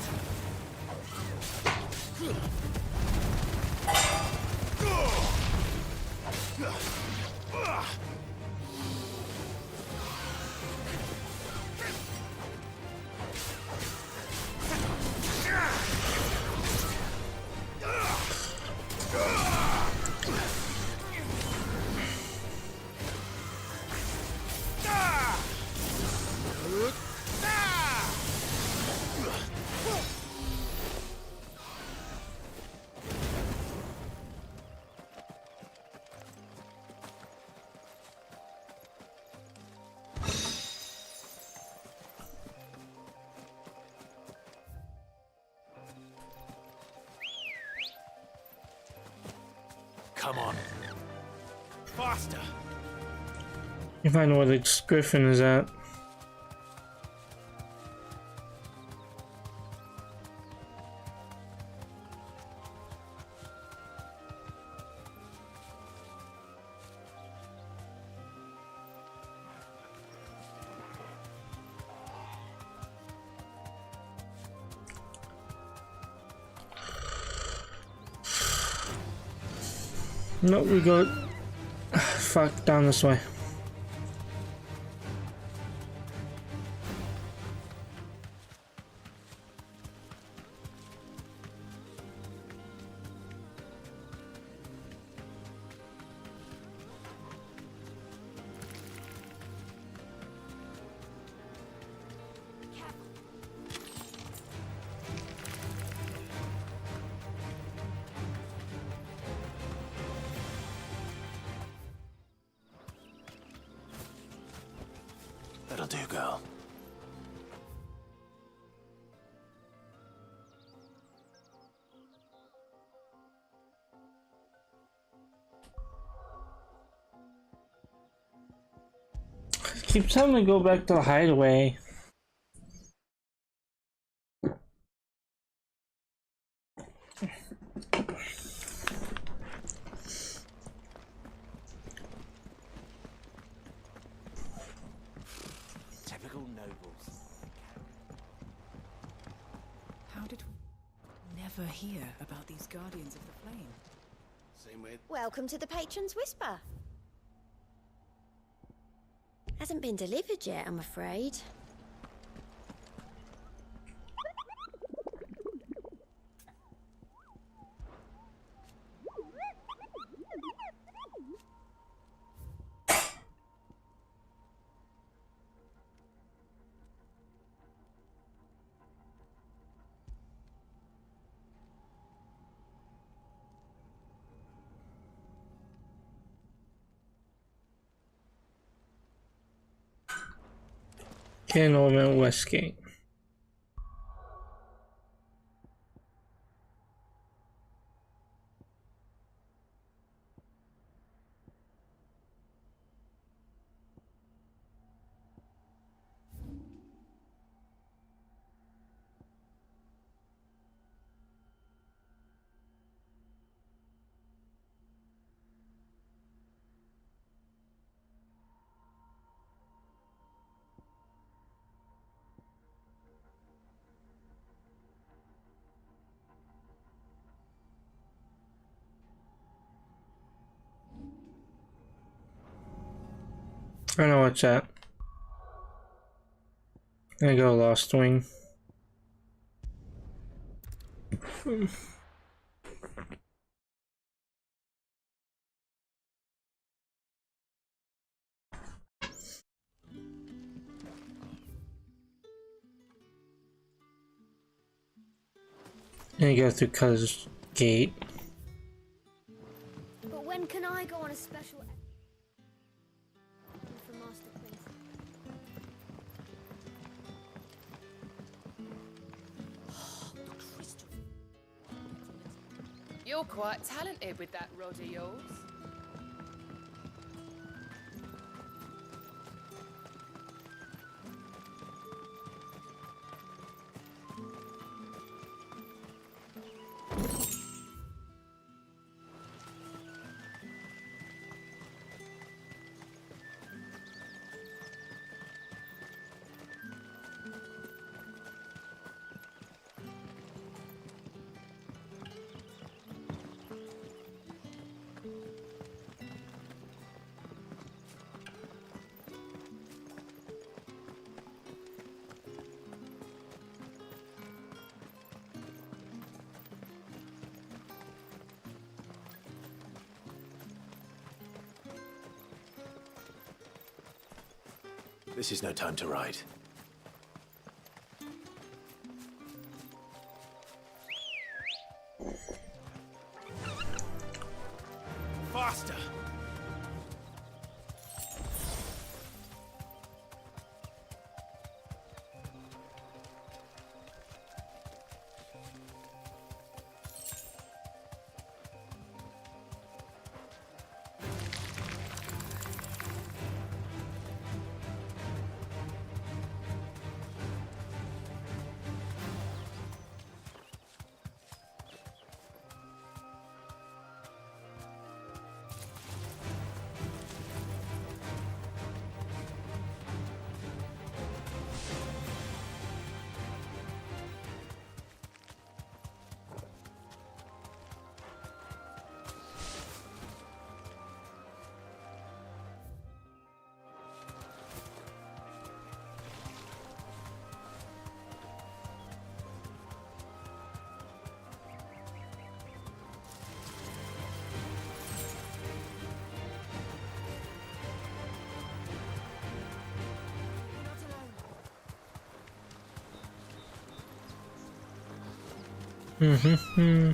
Come on. Faster! You find out where the griffin is at. No, we go. Fuck, down this way. That'll do, girl. Keep telling me to go back to the hideaway. Typical nobles. How did we never hear about these Guardians of the Flame? Same with. Welcome to the Patron's Whisper. Hasn't been delivered yet, I'm afraid. Ken Norman Westgate. I know what's that. I go Lost Wing. And you go through Cutter's Gate. But when can I go on a special for Master Quincy? You're quite talented with that rod of yours. This is no time to ride. Faster! Mm-hmm.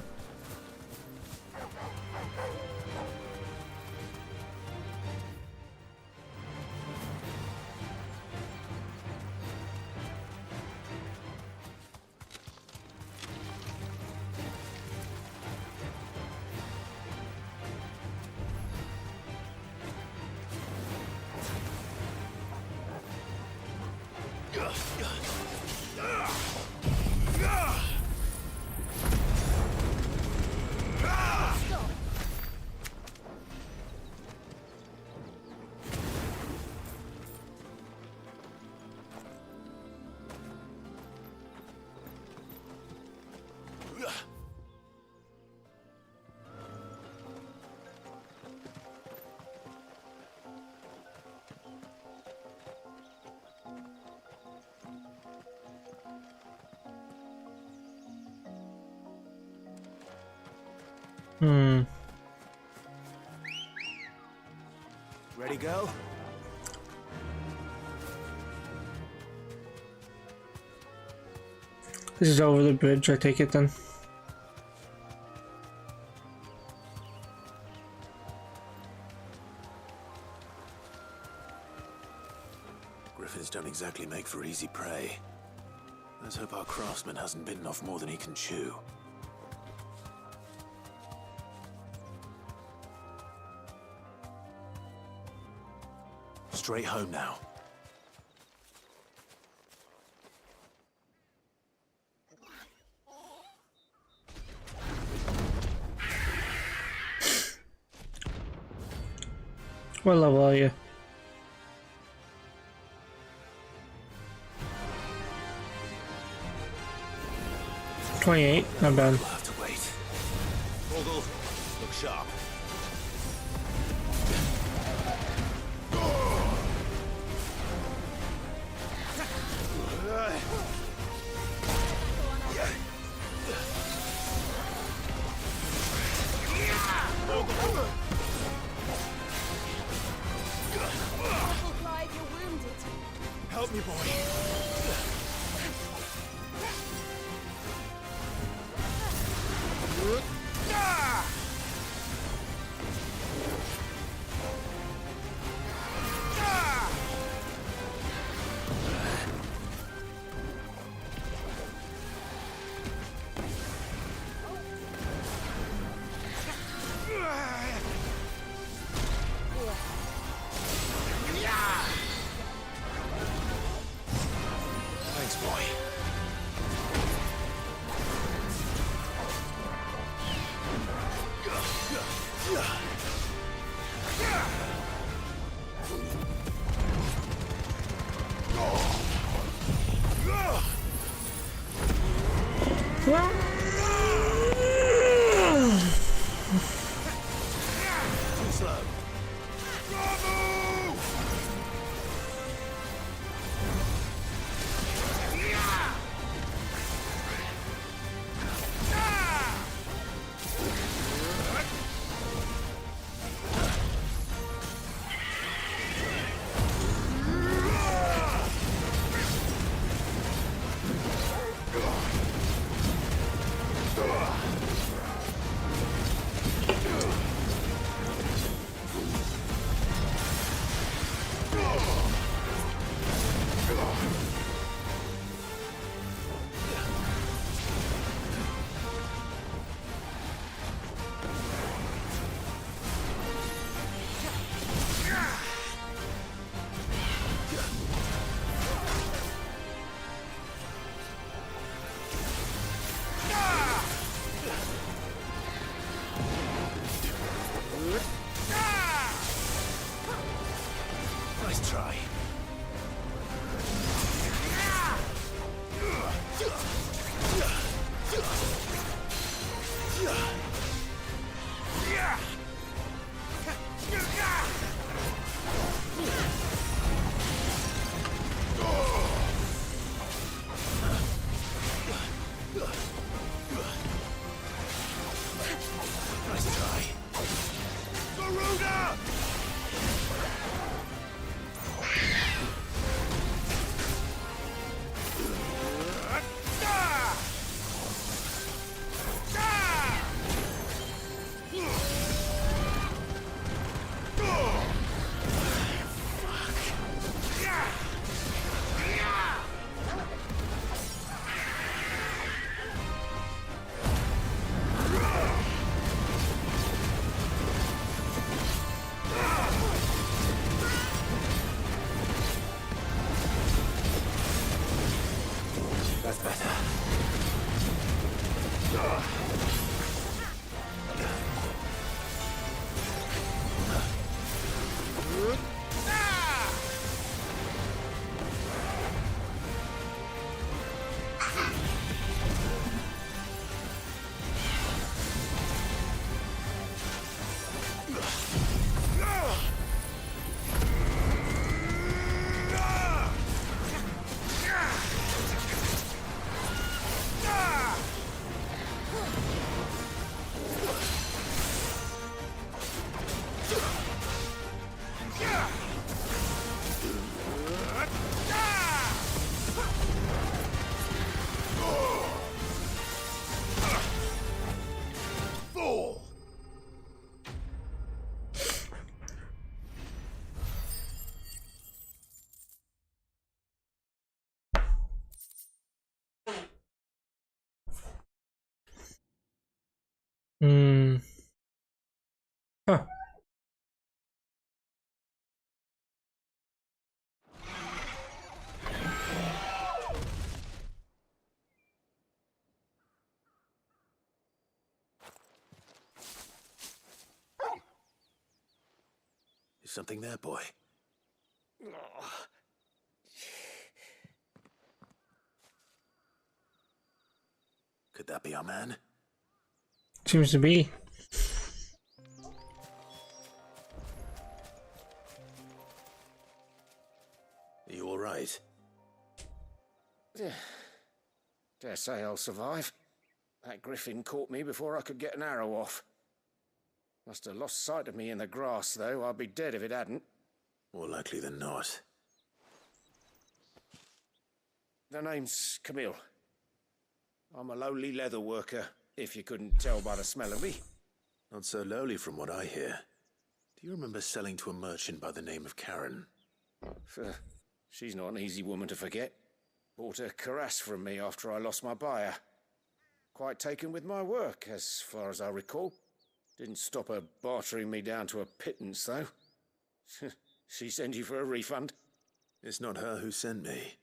Ready, go? This is over the bridge, I take it then. Griffins don't exactly make for easy prey. Let's hope our craftsman hasn't bitten off more than he can chew. Straight home now. What level are you? $28, not bad. We'll have to wait. Vogel, look sharp. Help me, boy. Nice try. Nice try. Garuda! That's better. Huh. Is something there, boy? Could that be our man? Seems to be. Are you all right? Dare say I'll survive. That griffin caught me before I could get an arrow off. Must have lost sight of me in the grass, though. I'd be dead if it hadn't. More likely than not. The name's Camille. I'm a lowly leather worker, if you couldn't tell by the smell of me. Not so lowly from what I hear. Do you remember selling to a merchant by the name of Karen? She's not an easy woman to forget. Bought a cuirass from me after I lost my buyer. Quite taken with my work, as far as I recall. Didn't stop her bartering me down to a pittance, though. She sent you for a refund? It's not her who sent me.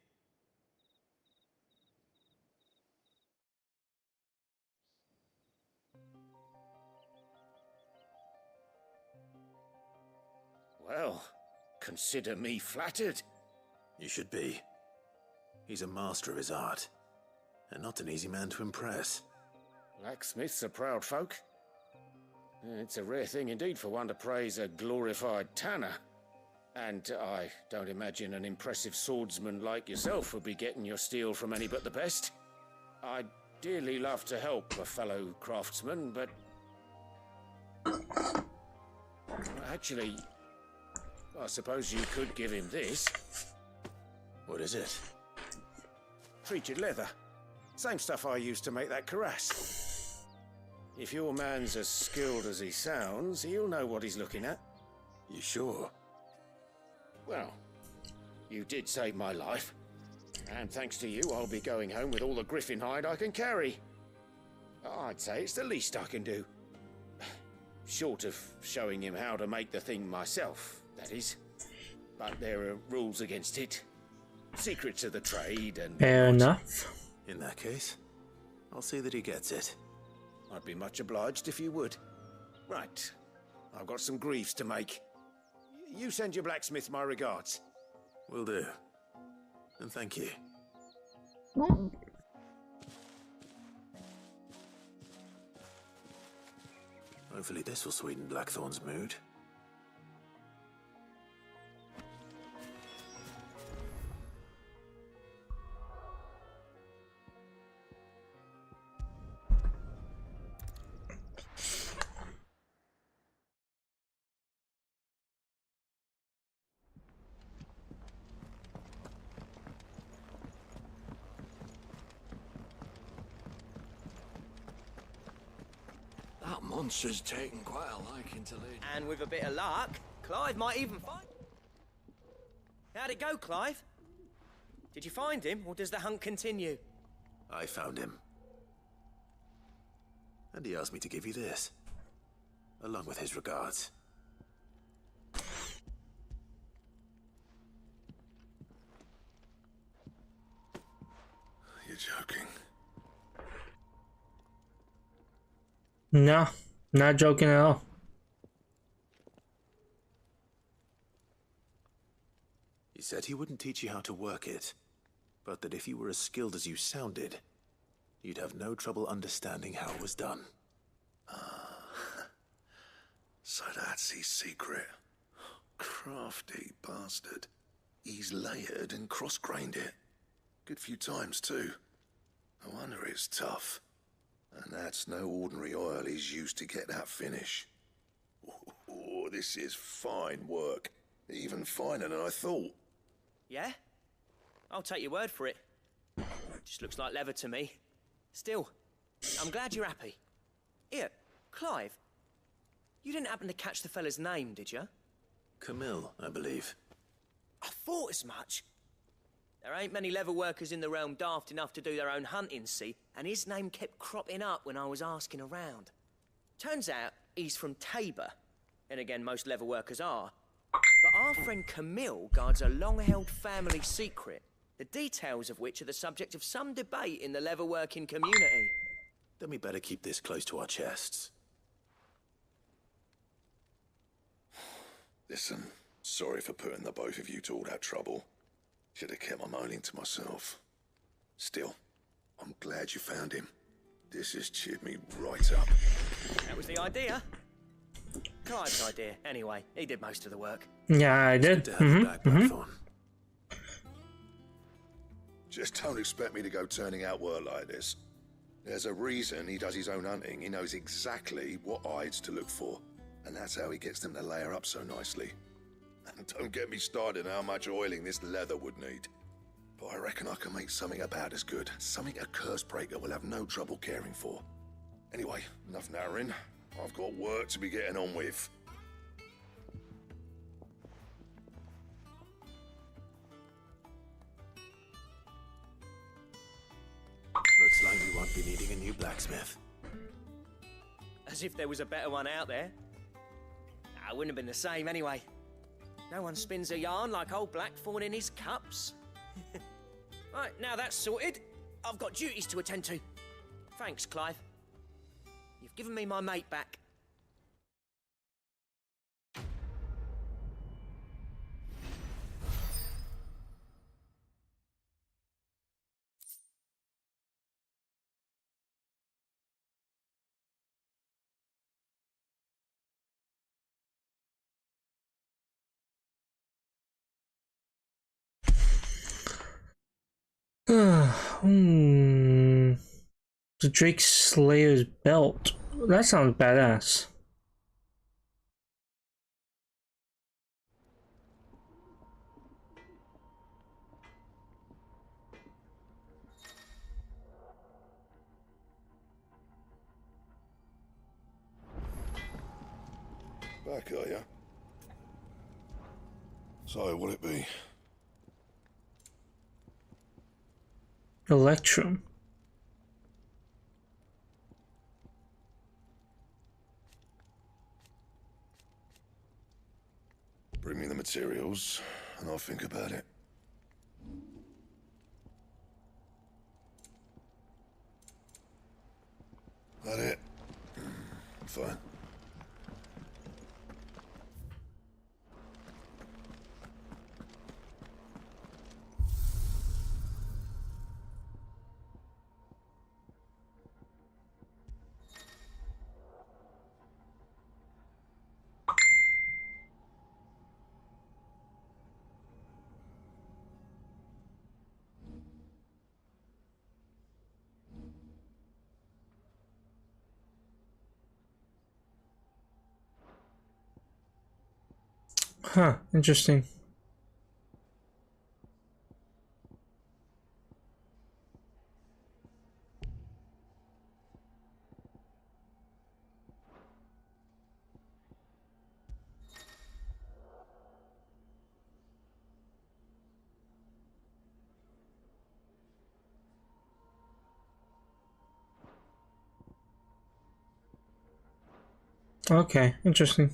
Well, consider me flattered. You should be. He's a master of his art, and not an easy man to impress. Blacksmiths are proud folk. It's a rare thing indeed for one to praise a glorified tanner. And I don't imagine an impressive swordsman like yourself would be getting your steel from any but the best. I'd dearly love to help a fellow craftsman, but... Actually, I suppose you could give him this. What is it? Treated leather. Same stuff I used to make that cuirass. If your man's as skilled as he sounds, he'll know what he's looking at. You sure? Well, you did save my life. And thanks to you, I'll be going home with all the griffin hide I can carry. I'd say it's the least I can do. Short of showing him how to make the thing myself, that is. But there are rules against it. Secrets of the trade and... Fair enough. In that case, I'll see that he gets it. I'd be much obliged if you would. Right. I've got some greaves to make. You send your blacksmith my regards. Will do. And thank you. Hopefully this will sweeten Blackthorn's mood. That monster's taken quite a liking to Lady. And with a bit of luck, Clive might even find... How'd it go, Clive? Did you find him, or does the hunt continue? I found him. And he asked me to give you this, along with his regards. You're joking. No, not joking at all. He said he wouldn't teach you how to work it, but that if you were as skilled as you sounded, you'd have no trouble understanding how it was done. So that's his secret. Crafty bastard. He's layered and cross-grained it. Good few times, too. No wonder it's tough. And that's no ordinary oil he's used to get that finish. Oh, this is fine work. Even finer than I thought. Yeah? I'll take your word for it. Just looks like leather to me. Still, I'm glad you're happy. Here, Clive, you didn't happen to catch the fella's name, did you? Camille, I believe. I thought as much. There ain't many leather workers in the realm daft enough to do their own hunting, see? And his name kept cropping up when I was asking around. Turns out he's from Tabor. And again, most leather workers are. But our friend Camille guards a long-held family secret, the details of which are the subject of some debate in the leather-working community. Then we better keep this close to our chests. Listen, sorry for putting the both of you to all that trouble. Should have kept my moaning to myself. Still, I'm glad you found him. This has cheered me right up. That was the idea. Clive's idea, anyway. He did most of the work. Yeah, I did. Just don't expect me to go turning out work like this. There's a reason he does his own hunting. He knows exactly what hides to look for. And that's how he gets them to layer up so nicely. And don't get me started on how much oiling this leather would need. But I reckon I can make something about as good. Something a Cursebreaker will have no trouble caring for. Anyway, enough narrowing. I've got work to be getting on with. Looks like we won't be needing a new blacksmith. As if there was a better one out there. Nah, it wouldn't have been the same anyway. No one spins a yarn like old Blackthorn in his cups. Right, now that's sorted, I've got duties to attend to. Thanks, Clive. You've given me my mate back. The Drake Slayer's belt. That sounds badass. Back, are you? So, what'll it be? Electrum. Bring me the materials, and I'll think about it. That it? Fine. Huh, interesting. Okay, interesting.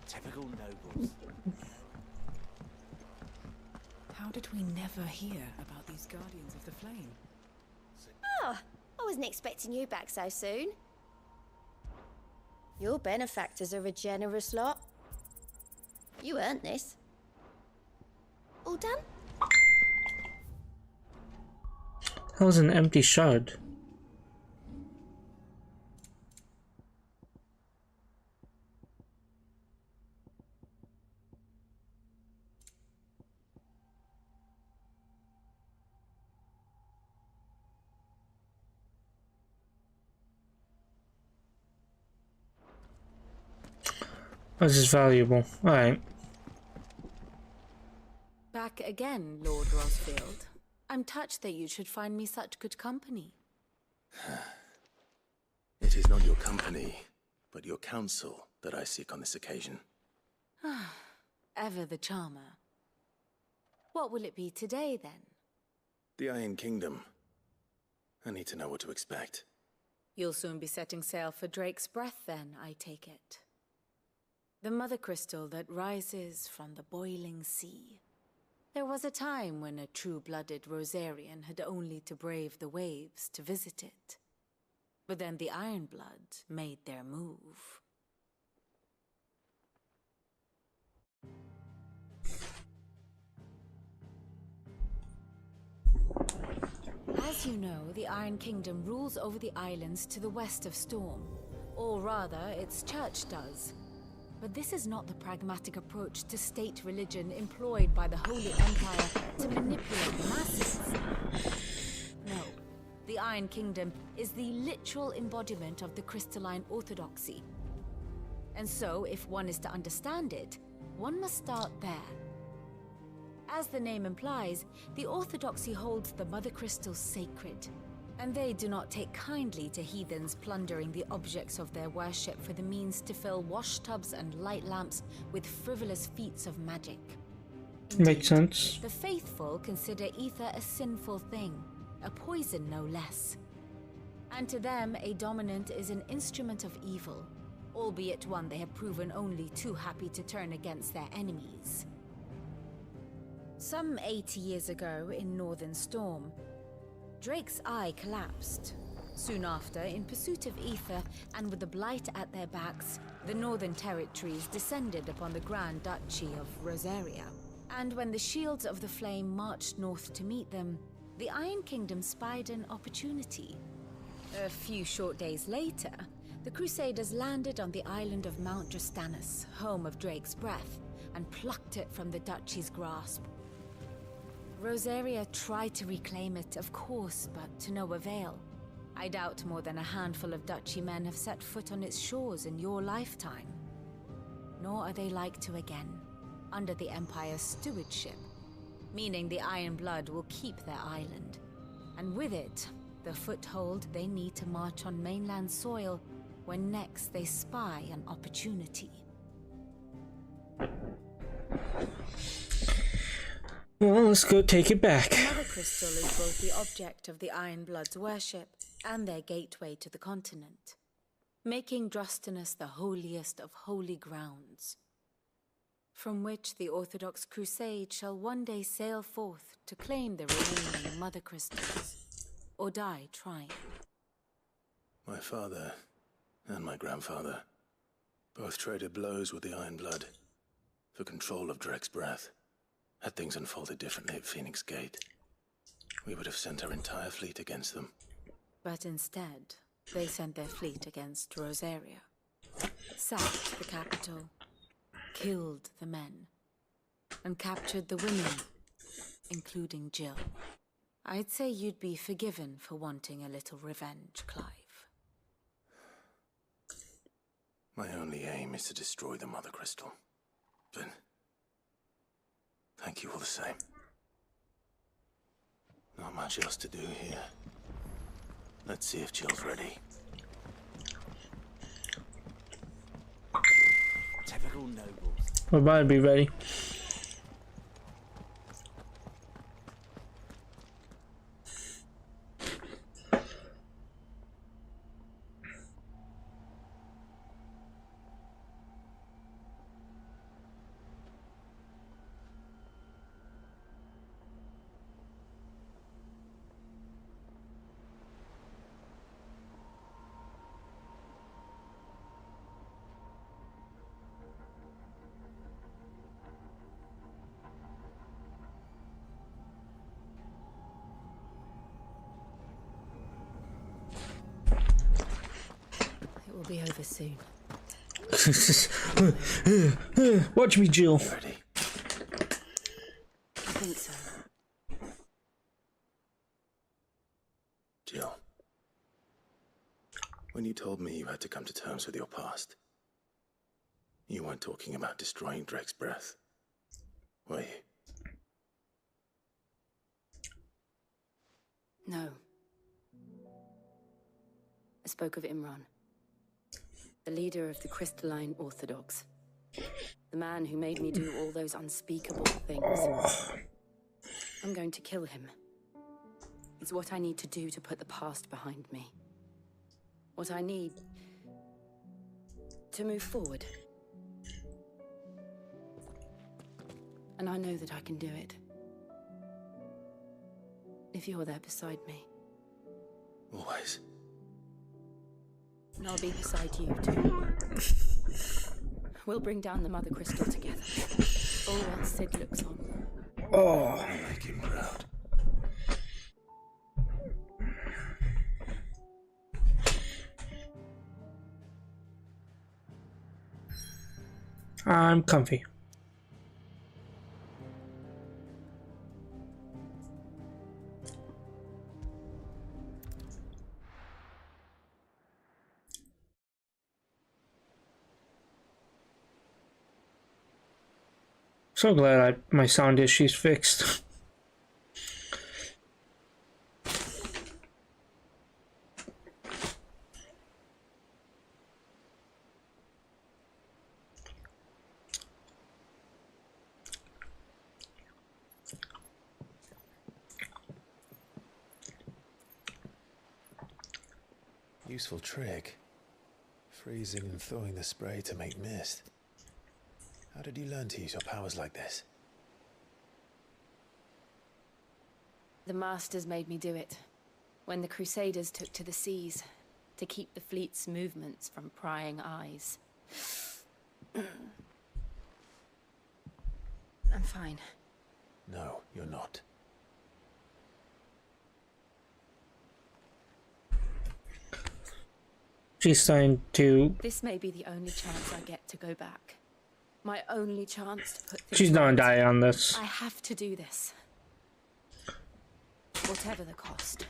Typical nobles. How did we never hear about these Guardians of the Flame? Oh, I wasn't expecting you back so soon. Your benefactors are a generous lot. You earned this. All done? That was an empty shard. This is valuable. Alright. Back again, Lord Rosfield. I'm touched that you should find me such good company. It is not your company, but your counsel that I seek on this occasion. Ever the charmer. What will it be today, then? The Iron Kingdom. I need to know what to expect. You'll soon be setting sail for Drake's Breath, then, I take it. The mother crystal that rises from the boiling sea. There was a time when a true-blooded Rosarian had only to brave the waves to visit it. But then the Ironblood made their move. As you know, the Iron Kingdom rules over the islands to the west of Storm. Or rather, its church does. But this is not the pragmatic approach to state religion employed by the Holy Empire to manipulate the masses. No, the Iron Kingdom is the literal embodiment of the crystalline orthodoxy. And so, if one is to understand it, one must start there. As the name implies, the orthodoxy holds the mother crystals sacred. And they do not take kindly to heathens plundering the objects of their worship for the means to fill washtubs and light lamps with frivolous feats of magic. Indeed, makes sense. The faithful consider ether a sinful thing, a poison no less. And to them, a dominant is an instrument of evil, albeit one they have proven only too happy to turn against their enemies. Some 80 years ago in Northern Storm, Drake's eye collapsed. Soon after, in pursuit of ether and with the blight at their backs, the Northern Territories descended upon the Grand Duchy of Rosaria. And when the Shields of the Flame marched north to meet them, the Iron Kingdom spied an opportunity. A few short days later, the Crusaders landed on the island of Mount Drastanus, home of Drake's Breath, and plucked it from the Duchy's grasp. Rosaria tried to reclaim it, of course, but to no avail. I doubt more than a handful of Duchy men have set foot on its shores in your lifetime. Nor are they like to again, under the Empire's stewardship, meaning the Iron Blood will keep their island, and with it, the foothold they need to march on mainland soil when next they spy an opportunity. Well, let's go take it back. The Mother Crystal is both the object of the Iron Blood's worship and their gateway to the continent, making Drastanus the holiest of holy grounds, from which the Orthodox Crusade shall one day sail forth to claim the remaining Mother Crystals, or die trying. My father and my grandfather both traded blows with the Iron Blood. for control of Drake's breath. Had things unfolded differently at Phoenix Gate, we would have sent our entire fleet against them. But instead, they sent their fleet against Rosaria, sacked the capital, killed the men, and captured the women, including Jill. I'd say you'd be forgiven for wanting a little revenge, Clive. My only aim is to destroy the Mother Crystal. But thank you all the same. Not much else to do here. Let's see if Jill's ready. Typical nobles. We might be ready. It will be over soon. Watch me, Jill. Ready? I think so. Jill. When you told me you had to come to terms with your past, you weren't talking about destroying Drake's breath, were you? No. I spoke of Imran, the leader of the Crystalline Orthodox. The man who made me do all those unspeakable things. I'm going to kill him. It's what I need to do to put the past behind me. What I need to move forward. And I know that I can do it. If you're there beside me. Always. And I'll be beside you, too. We'll bring down the Mother Crystal together. All while Sid looks on. Oh. I make him proud. I'm comfy. So glad my sound issue's fixed. Useful trick. Freezing and thawing the spray to make mist. How did you learn to use your powers like this? The Masters made me do it. When the Crusaders took to the seas, to keep the fleet's movements from prying eyes. I'm fine. No, you're not. She's starting to... This may be the only chance I get to go back. My only chance to put things She's gonna right. die on this. I have to do this. Whatever the cost.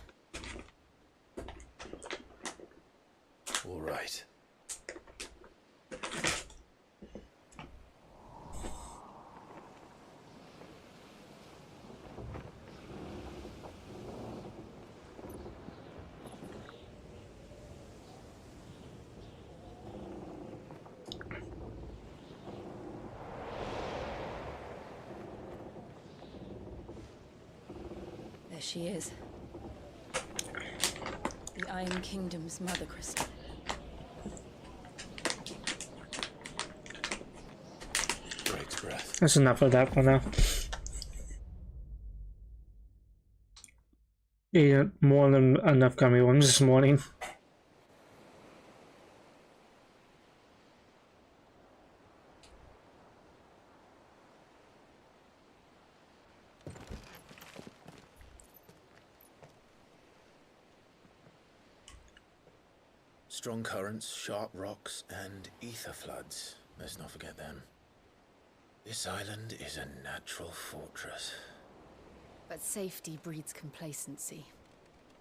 All right. There she is. The Iron Kingdom's Mother Crystal. Drake's breath. That's enough of that for now. Yeah, more than enough gummy worms this morning. Strong currents, sharp rocks, and ether floods. Let's not forget them. This island is a natural fortress. But safety breeds complacency,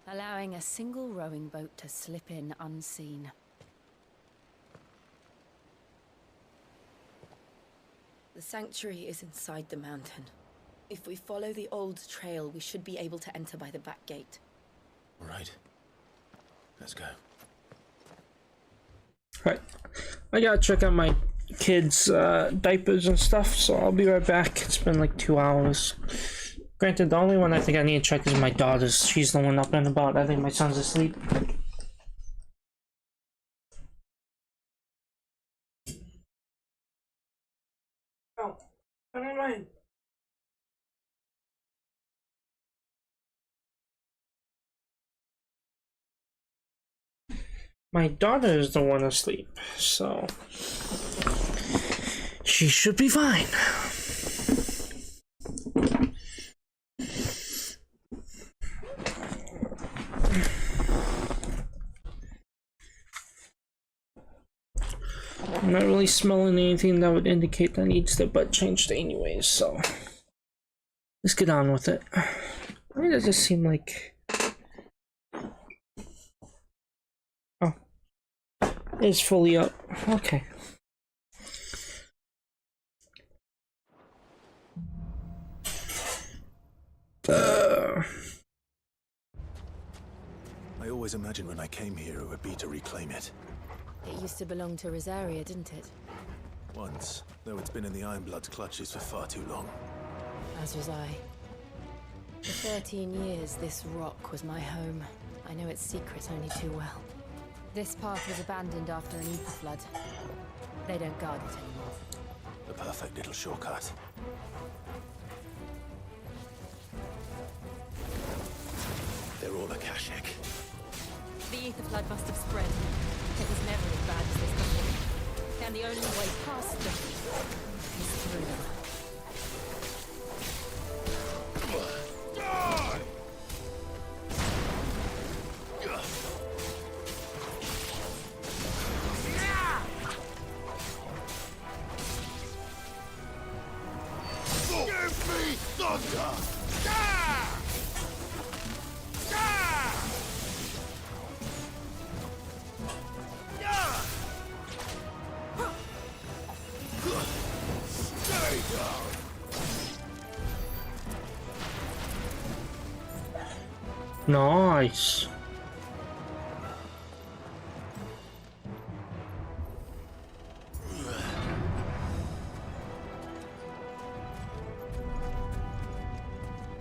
allowing a single rowing boat to slip in unseen. The sanctuary is inside the mountain. If we follow the old trail, we should be able to enter by the back gate. All right. Let's go. Right. I gotta check out my kids' diapers and stuff, so I'll be right back. It's been like 2 hours. Granted, the only one I think I need to check is my daughter's. She's the one up and about. I think my son's asleep. Oh, I don't mind. My daughter is the one asleep, so she should be fine. I'm not really smelling anything that would indicate that needs the butt changed anyways, so let's get on with it. Why does it seem like... Oh. It's fully up. Okay. I always imagined when I came here it would be to reclaim it. It used to belong to Rosaria, didn't it? Once, though it's been in the Ironblood's clutches for far too long. As was I. For 13 years, this rock was my home. I know its secret only too well. This path was abandoned after an ether flood. They don't guard it anymore. The perfect little shortcut. They're all Akashic. The ether flood must have spread. It was never as bad as this before. And the only way past them is through them. Give me thunder! Stay down! Nice.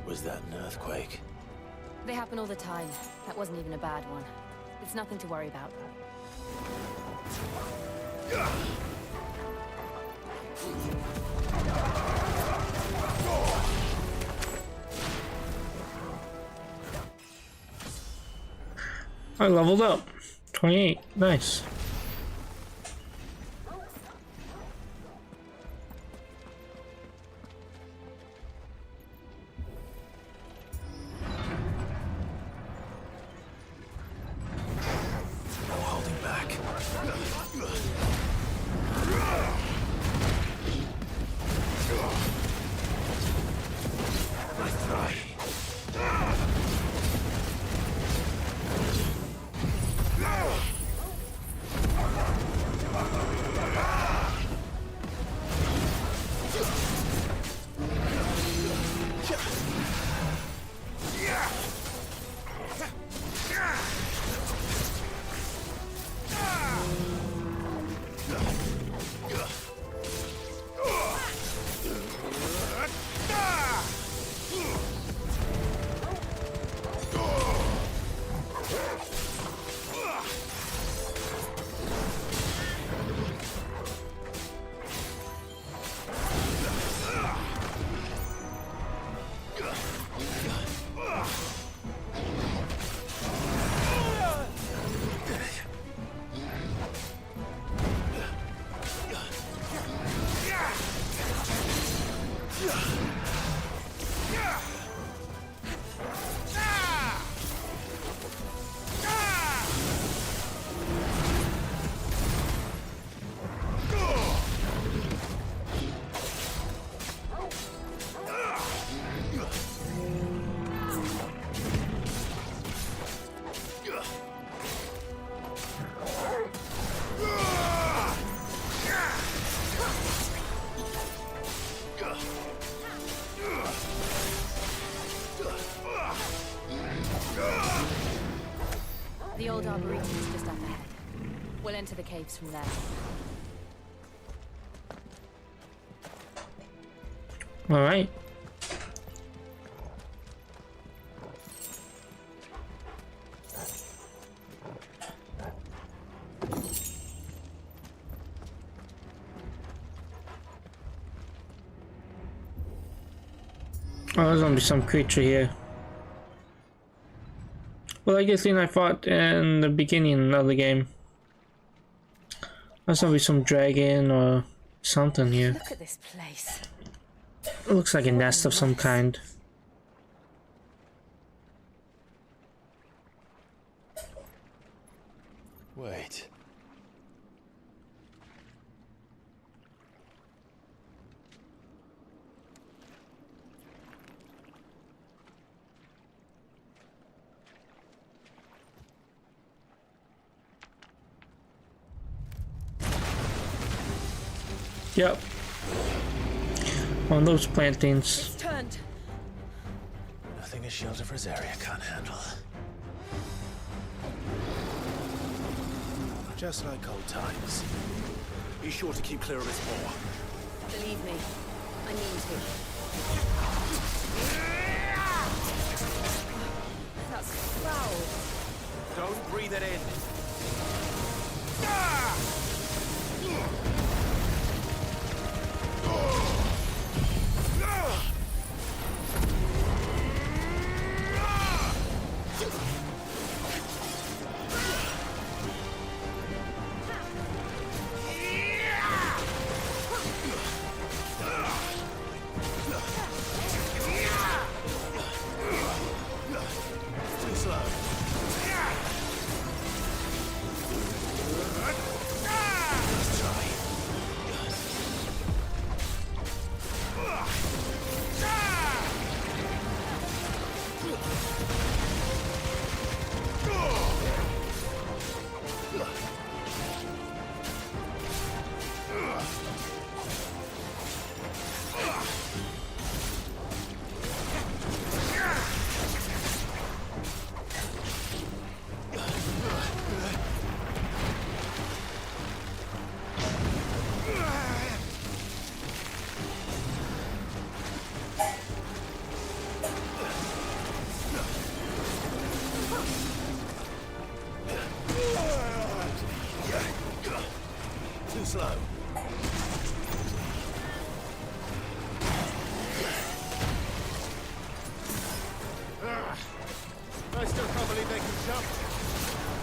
Was that an earthquake? They happen all the time. That wasn't even a bad one. It's nothing to worry about. I leveled up. 28. Nice. No holding back. Nice try. The old arboretum's just up ahead. We'll enter the caves from there. All right. Oh, there's gonna be some creature here. Well, like the thing I fought in the beginning of the game. There's gonna be some dragon or something here. Look at this place. It looks like a nest of some kind. Wait. Yep. On those plantings. It's turned. Nothing a shield of Rosaria can't handle. Just like old times. Be sure to keep clear of his paw. Believe me, I mean to. That's foul. Don't breathe it in. Too slow. Let's try. Too slow. I still can't believe they can jump.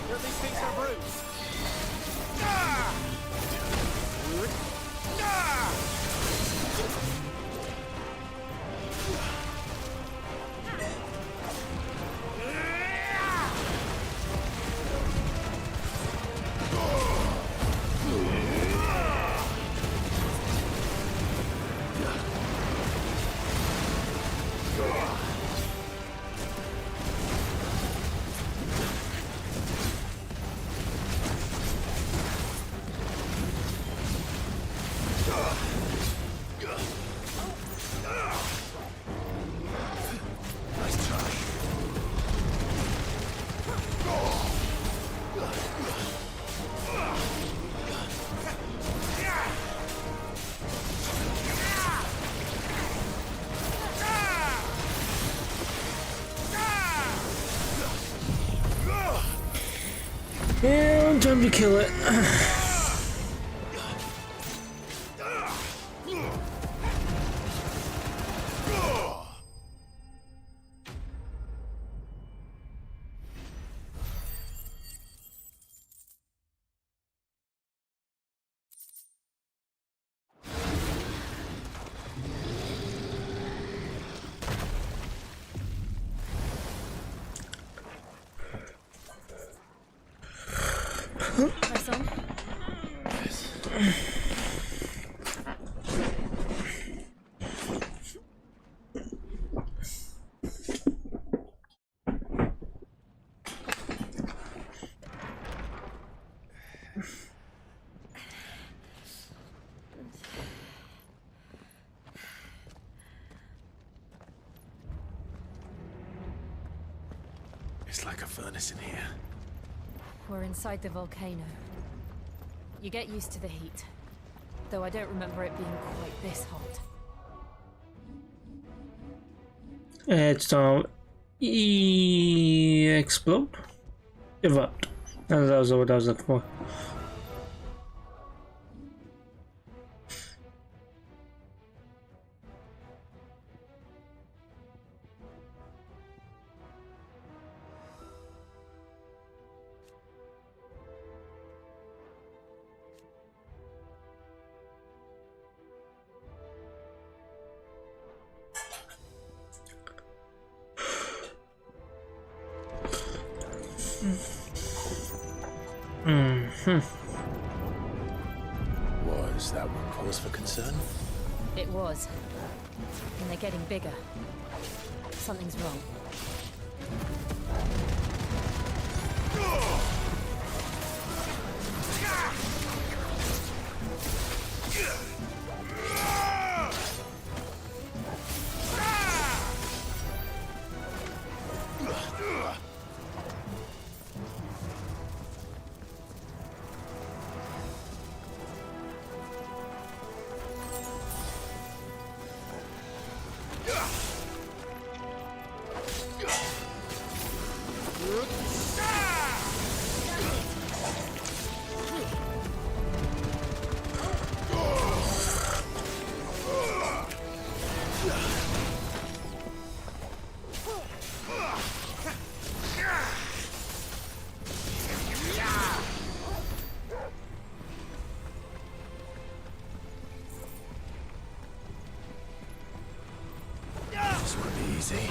Don't these things have roots? Nice try. And time to kill it. Press on. It's like a furnace in here. We're inside the volcano. You get used to the heat, though I don't remember it being quite this hot. It's explode? Erupt. That was what I was looking for. Was that one cause for concern? It was. And they're getting bigger. Something's wrong. This won't be easy.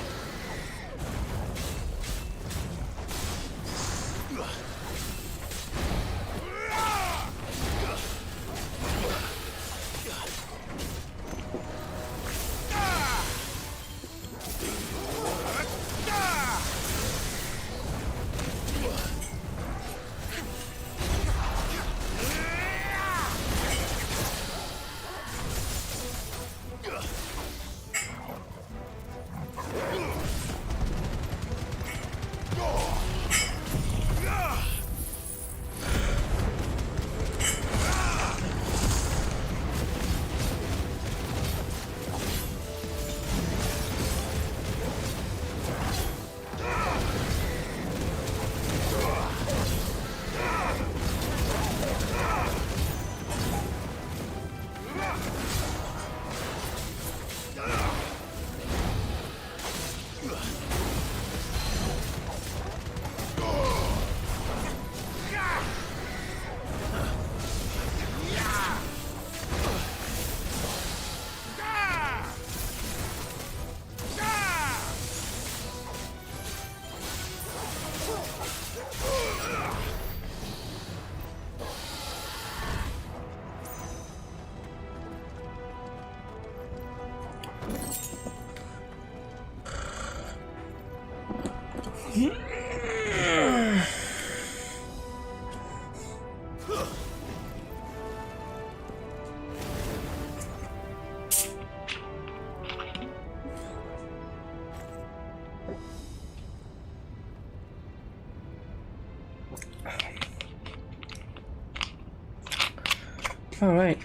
All right.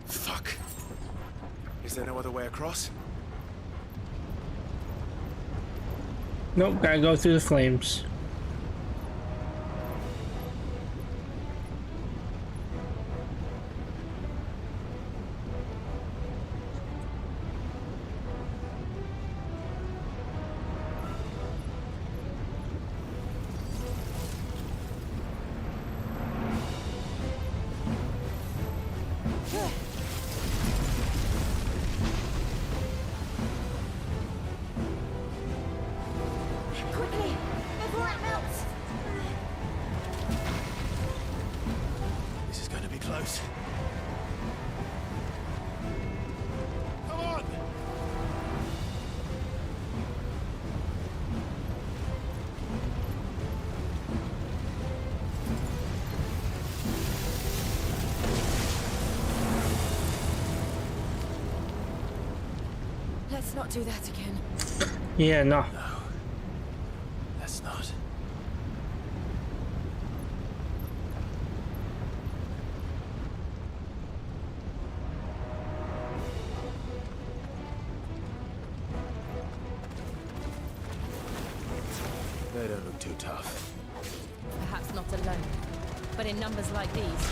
Fuck. Is there no other way across? Nope, gotta go through the flames. Quickly, before it melts! This is going to be close. Come on! Let's not do that again. Yeah, no. No. Let's not. They don't look too tough. Perhaps not alone, but in numbers like these.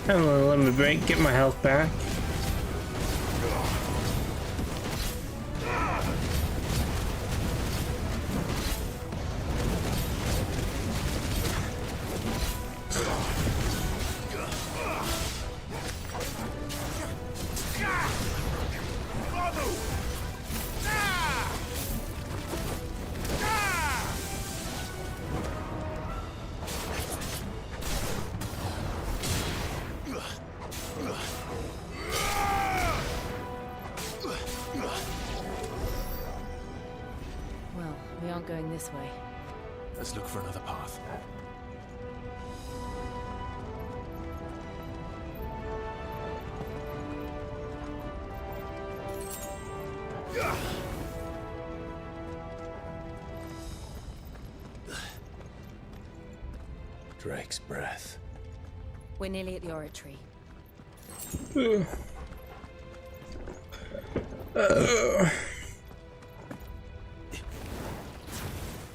I'm gonna let me break, get my health back. Well, we aren't going this way. Let's look for another path. Drake's breath. We're nearly at the oratory.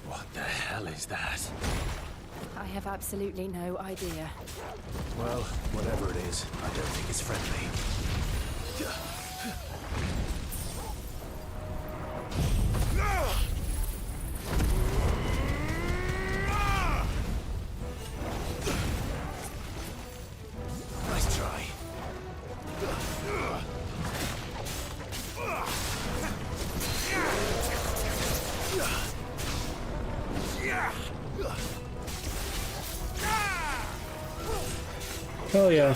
What the hell is that? I have absolutely no idea. Well, whatever it is, I don't think it's friendly. Nice try. Oh yeah.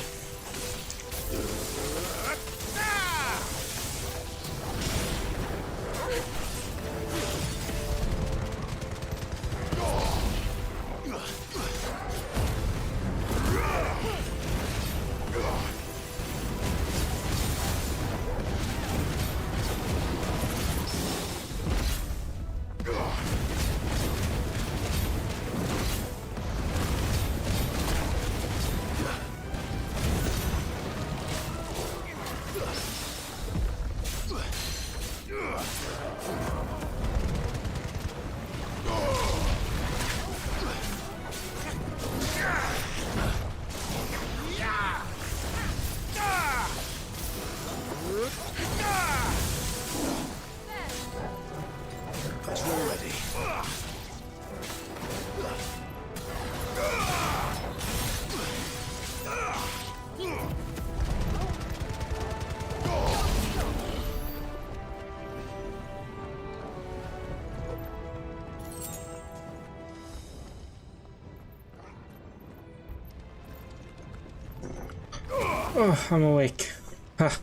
Oh, I'm awake. Ha.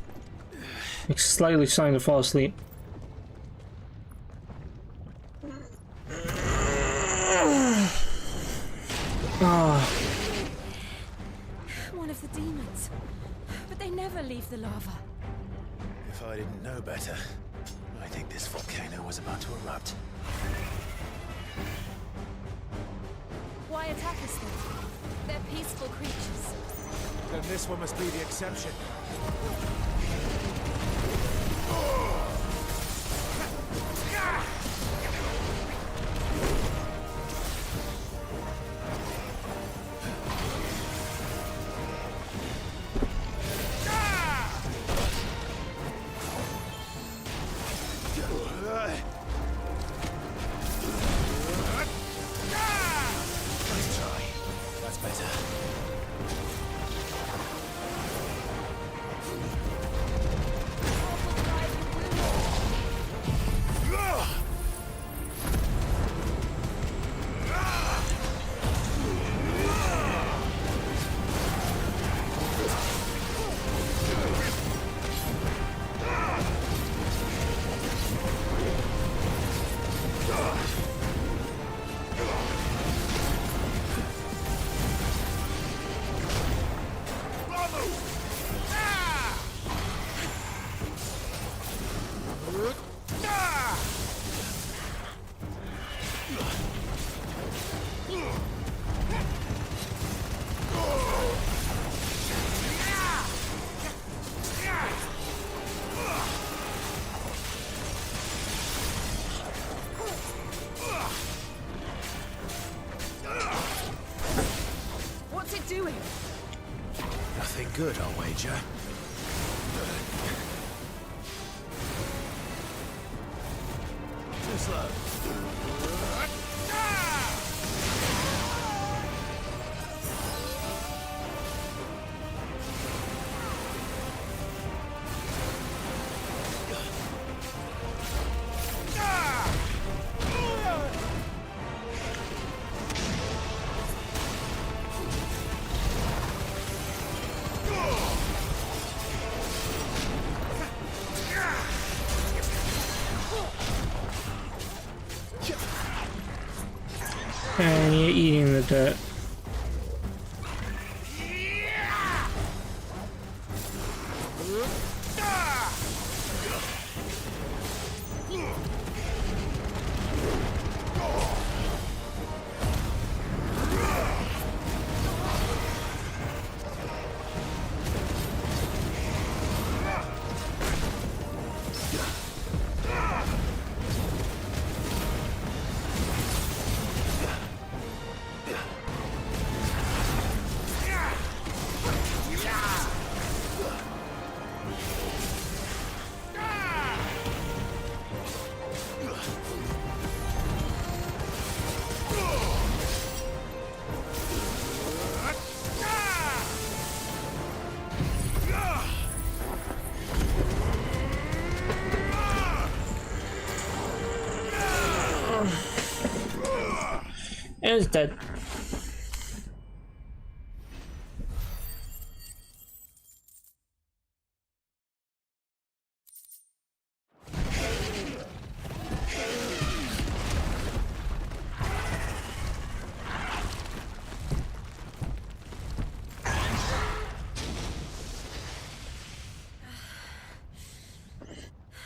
Slightly starting to fall asleep. Ah. One of the demons. But they never leave the lava. If I didn't know better, I think this volcano was about to erupt. Why attack us then? They're peaceful creatures. Then this one must be the exception. Nice try. That's better. Awful life and Nothing good, I'll wager. Too slow. And you're eating the dirt. And it's dead.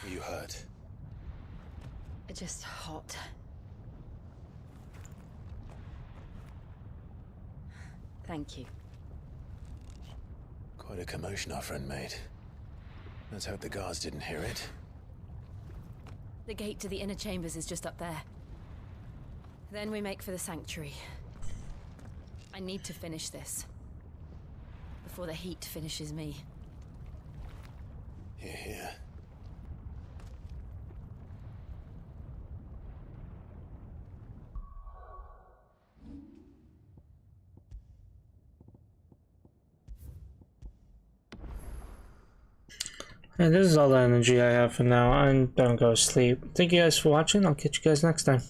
You hurt. Just hot. Thank you. Quite a commotion our friend made. Let's hope the guards didn't hear it. The gate to the inner chambers is just up there. Then we make for the sanctuary. I need to finish this. Before the heat finishes me. Hear, hear. And this is all the energy I have for now. And don't go to sleep. Thank you guys for watching. I'll catch you guys next time.